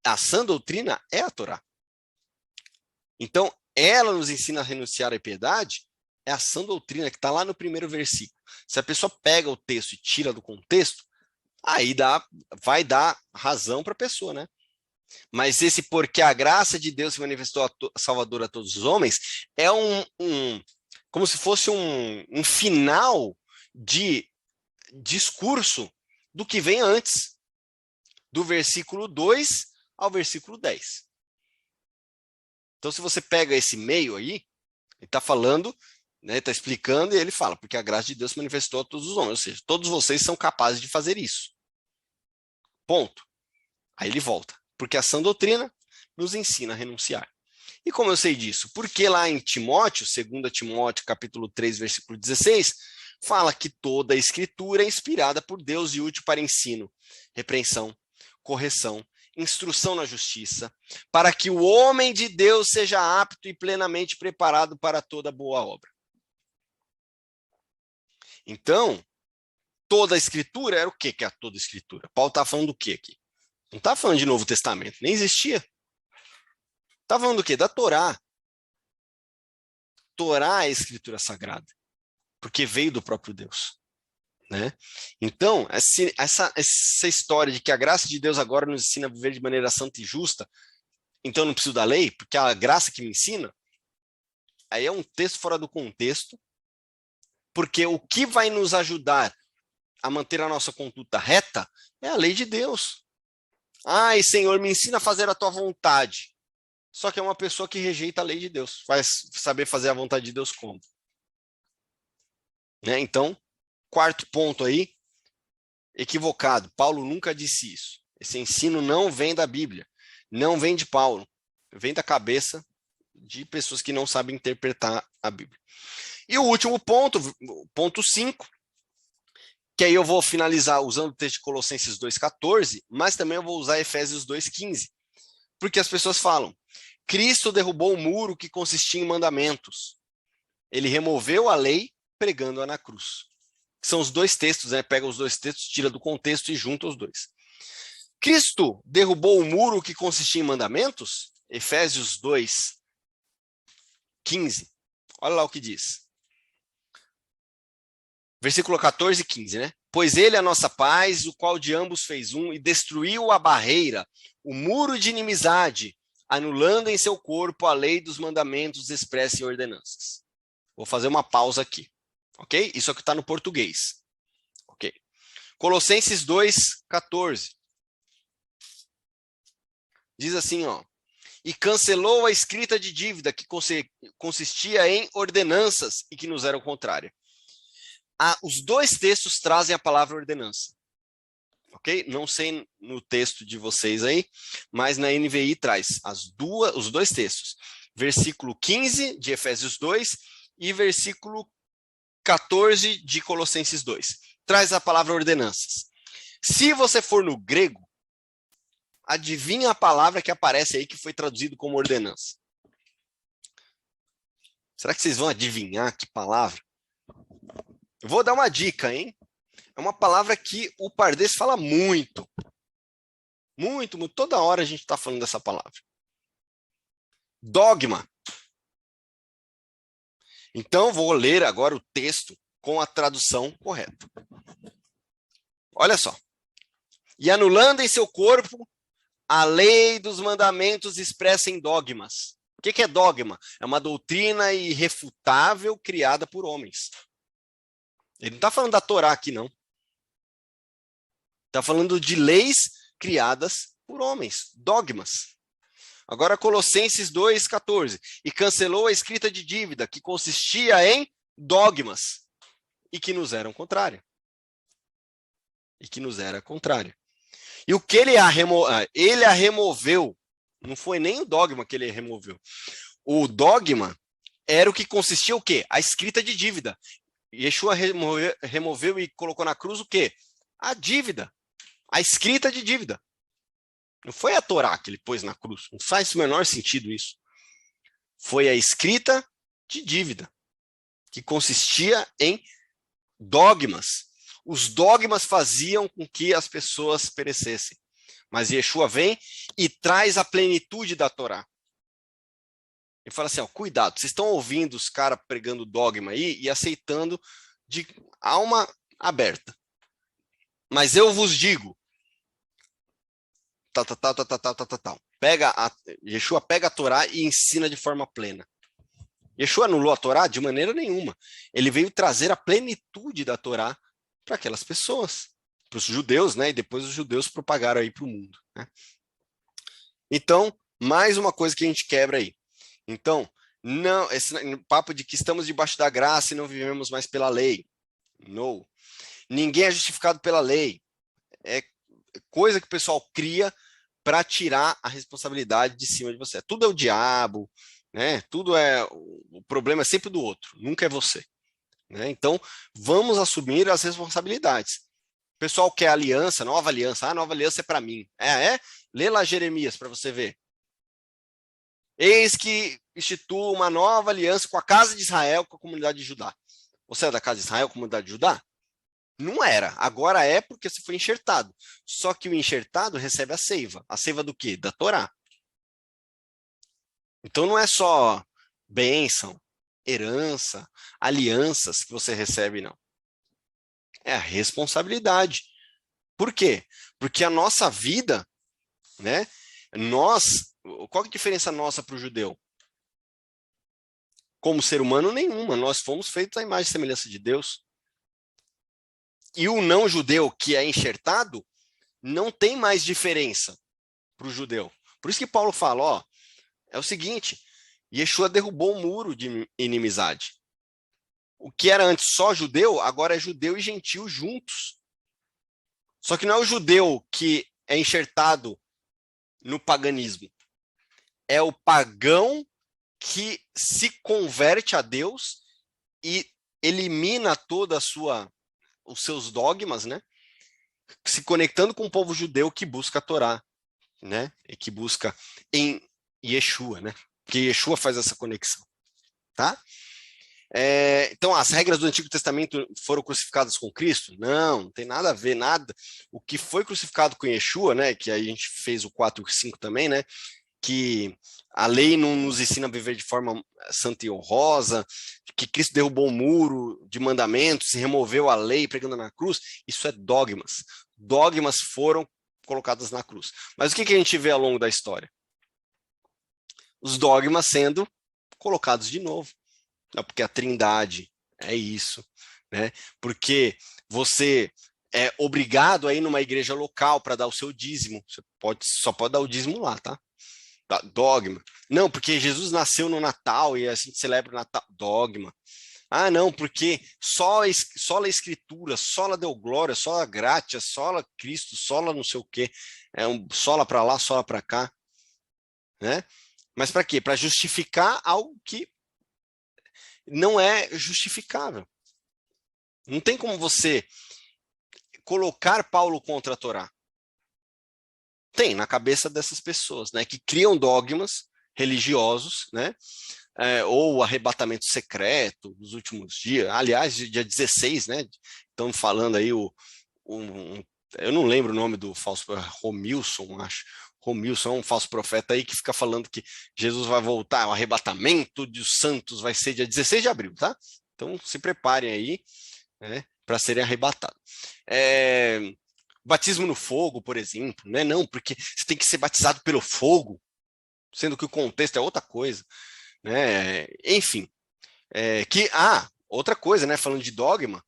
A sã doutrina é a Torá. Então, ela nos ensina a renunciar à piedade, é a sã doutrina que está lá no primeiro versículo. Se a pessoa pega o texto e tira do contexto, aí vai dar razão para a pessoa, né? Mas esse porque a graça de Deus se manifestou a Salvador a todos os homens é como se fosse um final de discurso do que vem antes, do versículo 2 ao versículo 10. Então, se você pega esse meio aí, ele está falando, né, está explicando, e ele fala, porque a graça de Deus se manifestou a todos os homens, ou seja, todos vocês são capazes de fazer isso. Ponto. Aí ele volta. Porque a sã doutrina nos ensina a renunciar. E como eu sei disso? Porque lá em Timóteo, 2 Timóteo, capítulo 3, versículo 16, fala que toda a escritura é inspirada por Deus e útil para ensino, repreensão, correção, instrução na justiça, para que o homem de Deus seja apto e plenamente preparado para toda boa obra. Então, toda a escritura era o que é toda a escritura? Paulo está falando do que aqui? Não está falando de Novo Testamento, nem existia. Está falando do quê? Da Torá. Torá é a escritura sagrada, porque veio do próprio Deus. Né? Então, essa história de que a graça de Deus agora nos ensina a viver de maneira santa e justa, então eu não preciso da lei, porque a graça que me ensina, aí é um texto fora do contexto, porque o que vai nos ajudar a manter a nossa conduta reta é a lei de Deus. Ai, Senhor, me ensina a fazer a tua vontade. Só que é uma pessoa que rejeita a lei de Deus. Vai saber fazer a vontade de Deus como? Né? Então, quarto ponto aí, equivocado. Paulo nunca disse isso. Esse ensino não vem da Bíblia. Não vem de Paulo. Vem da cabeça de pessoas que não sabem interpretar a Bíblia. E o último ponto, ponto 5, que aí eu vou finalizar usando o texto de Colossenses 2,14, mas também eu vou usar Efésios 2,15. Porque as pessoas falam, Cristo derrubou o muro que consistia em mandamentos. Ele removeu a lei pregando-a na cruz. São os dois textos, né? Pega os dois textos, tira do contexto e junta os dois. Cristo derrubou o muro que consistia em mandamentos? Efésios 2,15. Olha lá o que diz. Versículo 14 e 15, né? Pois ele é a nossa paz, o qual de ambos fez um, e destruiu a barreira, o muro de inimizade, anulando em seu corpo a lei dos mandamentos expressa em ordenanças. Vou fazer uma pausa aqui, ok? Isso aqui está no português, ok? Colossenses 2:14. Diz assim, ó. E cancelou a escrita de dívida que consistia em ordenanças e que nos eram contrárias. Os dois textos trazem a palavra ordenança. Ok? Não sei no texto de vocês aí, mas na NVI traz os dois textos. Versículo 15 de Efésios 2 e versículo 14 de Colossenses 2. Traz a palavra ordenanças. Se você for no grego, adivinha a palavra que aparece aí que foi traduzido como ordenança. Será que vocês vão adivinhar que palavra? Eu vou dar uma dica, hein? É uma palavra que o Pardês fala muito. Muito, muito. Toda hora a gente está falando dessa palavra. Dogma. Então, vou ler agora o texto com a tradução correta. Olha só. E anulando em seu corpo a lei dos mandamentos expressa em dogmas. O que é dogma? É uma doutrina irrefutável criada por homens. Ele não está falando da Torá aqui, não. Está falando de leis criadas por homens, dogmas. Agora, Colossenses 2:14. E cancelou a escrita de dívida, que consistia em dogmas, e que nos eram contrários. E o que ele a removeu, não foi nem o dogma que ele removeu. O dogma era o que consistia o quê? A escrita de dívida. Yeshua removeu e colocou na cruz o quê? A dívida. A escrita de dívida. Não foi a Torá que ele pôs na cruz. Não faz o menor sentido isso. Foi a escrita de dívida, que consistia em dogmas. Os dogmas faziam com que as pessoas perecessem. Mas Yeshua vem e traz a plenitude da Torá. Ele fala assim, ó, cuidado, vocês estão ouvindo os caras pregando dogma aí e aceitando de alma aberta. Mas eu vos digo, Yeshua pega a Torá e ensina de forma plena. Yeshua anulou a Torá de maneira nenhuma. Ele veio trazer a plenitude da Torá para aquelas pessoas, para os judeus, né? E depois os judeus propagaram aí para o mundo, né? Então, mais uma coisa que a gente quebra aí. Então, não, esse papo de que estamos debaixo da graça e não vivemos mais pela lei. Não. Ninguém é justificado pela lei. É coisa que o pessoal cria para tirar a responsabilidade de cima de você. Tudo é o diabo, né? Tudo é o problema é sempre do outro, nunca é você, né? Então, vamos assumir as responsabilidades. O pessoal quer aliança, nova aliança. Nova aliança é para mim. Lê lá Jeremias para você ver. Eis que instituo uma nova aliança com a casa de Israel, com a comunidade de Judá. Você é da casa de Israel, comunidade de Judá? Não era. Agora é porque você foi enxertado. Só que o enxertado recebe a seiva. A seiva do quê? Da Torá. Então não é só bênção, herança, alianças que você recebe, não. É a responsabilidade. Por quê? Porque a nossa vida, né? Qual que é a diferença nossa para o judeu? Como ser humano, nenhuma. Nós fomos feitos à imagem e semelhança de Deus. E o não-judeu que é enxertado não tem mais diferença para o judeu. Por isso que Paulo fala, ó, é o seguinte, Yeshua derrubou o muro de inimizade. O que era antes só judeu, agora é judeu e gentil juntos. Só que não é o judeu que é enxertado no paganismo. É o pagão que se converte a Deus e elimina toda os seus dogmas, né? Se conectando com o povo judeu que busca a Torá, né? E que busca em Yeshua, né? Porque Yeshua faz essa conexão, tá? Então, as regras do Antigo Testamento foram crucificadas com Cristo? Não tem nada a ver, nada. O que foi crucificado com Yeshua, né? Que aí a gente fez o 4 e o 5 também, né? que a lei não nos ensina a viver de forma santa e honrosa, que Cristo derrubou o muro de mandamentos e removeu a lei pregando na cruz, isso é dogmas. Dogmas foram colocados na cruz. Mas o que a gente vê ao longo da história? Os dogmas sendo colocados de novo. Não, porque a Trindade é isso, né? Porque você é obrigado a ir numa igreja local para dar o seu dízimo. Você só pode dar o dízimo lá, tá? Dogma. Não, porque Jesus nasceu no Natal e a gente celebra o Natal. Dogma. Ah, não, porque só a Escritura, só deu glória, só a graça, só Cristo, só não sei o quê. Sola para lá, sola para cá. Né? Mas para quê? Para justificar algo que não é justificável. Não tem como você colocar Paulo contra a Torá. Tem na cabeça dessas pessoas, né, que criam dogmas religiosos, né, ou o arrebatamento secreto dos últimos dias. Aliás, dia 16, né, estão falando aí eu não lembro o nome do falso, Romilson, acho. Romilson é um falso profeta aí que fica falando que Jesus vai voltar, o arrebatamento dos santos vai ser dia 16 de abril, tá? Então se preparem aí, né, para serem arrebatados. Batismo no fogo, por exemplo, né? Não, porque você tem que ser batizado pelo fogo, sendo que o contexto é outra coisa, né? Enfim, outra coisa, né? Falando de dogma,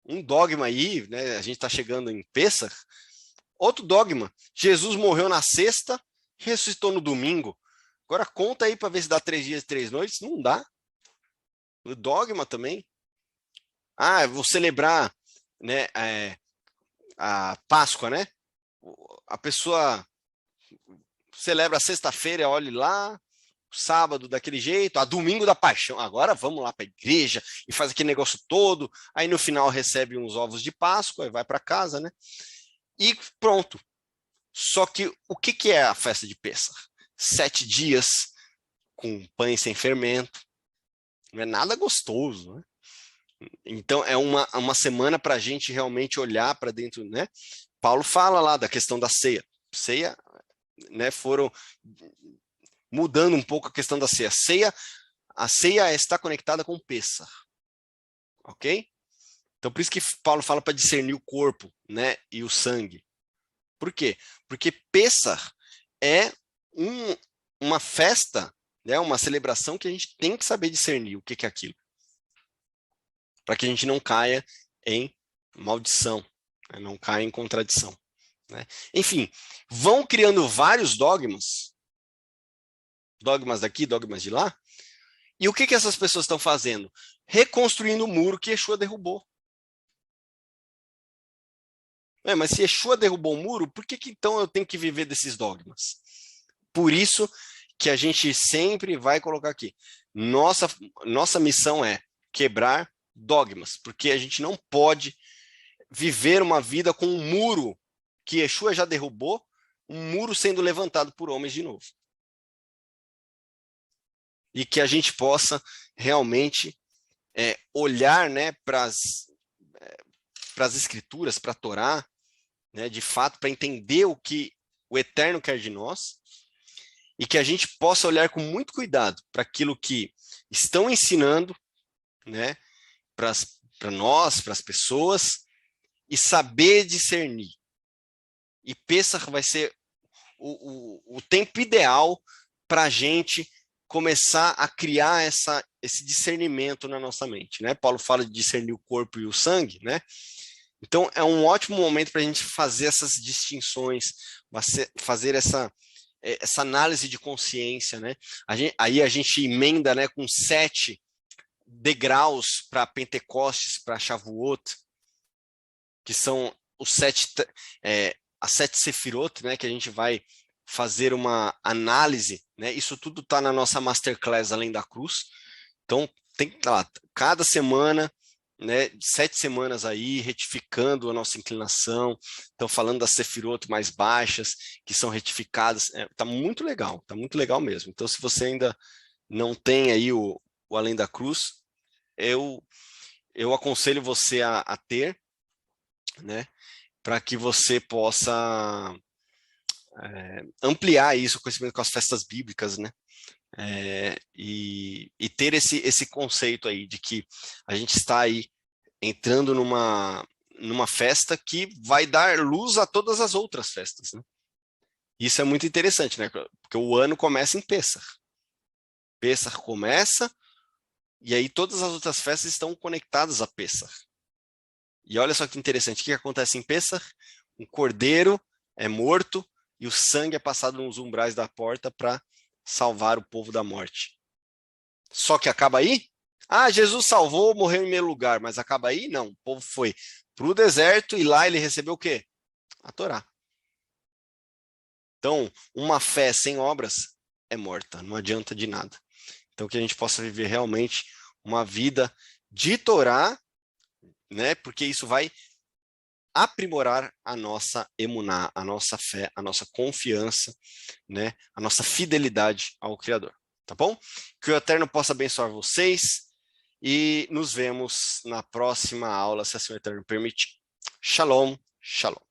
um dogma aí, né? A gente está chegando em Pêssar, outro dogma: Jesus morreu na sexta, ressuscitou no domingo. Agora conta aí para ver se dá 3 dias e 3 noites. Não dá. O dogma também. Vou celebrar, né? A Páscoa, né? A pessoa celebra sexta-feira, olhe lá, sábado daquele jeito, a domingo da paixão, agora vamos lá para a igreja e faz aquele negócio todo, aí no final recebe uns ovos de Páscoa e vai para casa, né? E pronto. Só que o que é a festa de Pêssar? 7 dias com pães sem fermento, não é nada gostoso, né? Então é uma semana para a gente realmente olhar para dentro, né? Paulo fala lá da questão da ceia. Ceia, né, foram mudando um pouco a questão da ceia. A ceia está conectada com o Pêssar, ok? Então por isso que Paulo fala para discernir o corpo, né, e o sangue. Por quê? Porque Pêssar é uma festa, né, uma celebração que a gente tem que saber discernir o que é aquilo, para que a gente não caia em maldição, né, não caia em contradição. Né? Enfim, vão criando vários dogmas daqui, dogmas de lá, e o que essas pessoas estão fazendo? Reconstruindo o muro que Yeshua derrubou. Mas se Yeshua derrubou o muro, por que então eu tenho que viver desses dogmas? Por isso que a gente sempre vai colocar aqui. Nossa missão é quebrar dogmas, porque a gente não pode viver uma vida com um muro que Yeshua já derrubou, um muro sendo levantado por homens de novo. E que a gente possa realmente olhar, né, para as escrituras, para a Torá, né, de fato, para entender o que o Eterno quer de nós, e que a gente possa olhar com muito cuidado para aquilo que estão ensinando, né, para nós, para as pessoas, e saber discernir. E Pêssar vai ser o tempo ideal para a gente começar a criar esse discernimento na nossa mente, né? Paulo fala de discernir o corpo e o sangue, né? Então é um ótimo momento para a gente fazer essas distinções, fazer essa análise de consciência, né? Aí a gente emenda, né, com 7 degraus para Pentecostes, para Shavuot, que são os 7, as 7 sefirot, né, que a gente vai fazer uma análise, né? Isso tudo está na nossa masterclass Além da Cruz. Então tem que estar lá, cada semana, né, 7 semanas aí, retificando a nossa inclinação, então falando das sefirot mais baixas, que são retificadas, tá muito legal mesmo. Então se você ainda não tem aí o Além da Cruz, eu aconselho você a ter, né, para que você possa ampliar isso, o conhecimento com as festas bíblicas, né? E ter esse conceito aí de que a gente está aí entrando numa festa que vai dar luz a todas as outras festas, né? Isso é muito interessante, né? Porque o ano começa em Pêssar. Pêssar começa, e aí todas as outras festas estão conectadas a Pêssar. E olha só que interessante, o que acontece em Pêssar? Um cordeiro é morto e o sangue é passado nos umbrais da porta para salvar o povo da morte. Só que acaba aí? Ah, Jesus salvou, morreu em primeiro lugar, mas acaba aí? Não, o povo foi para o deserto e lá ele recebeu o quê? A Torá. Então, uma fé sem obras é morta, não adianta de nada. Então, que a gente possa viver realmente uma vida de Torá, né? Porque isso vai aprimorar a nossa emuná, a nossa fé, a nossa confiança, né? A nossa fidelidade ao Criador, tá bom? Que o Eterno possa abençoar vocês e nos vemos na próxima aula, se assim o Eterno permitir. Shalom, shalom.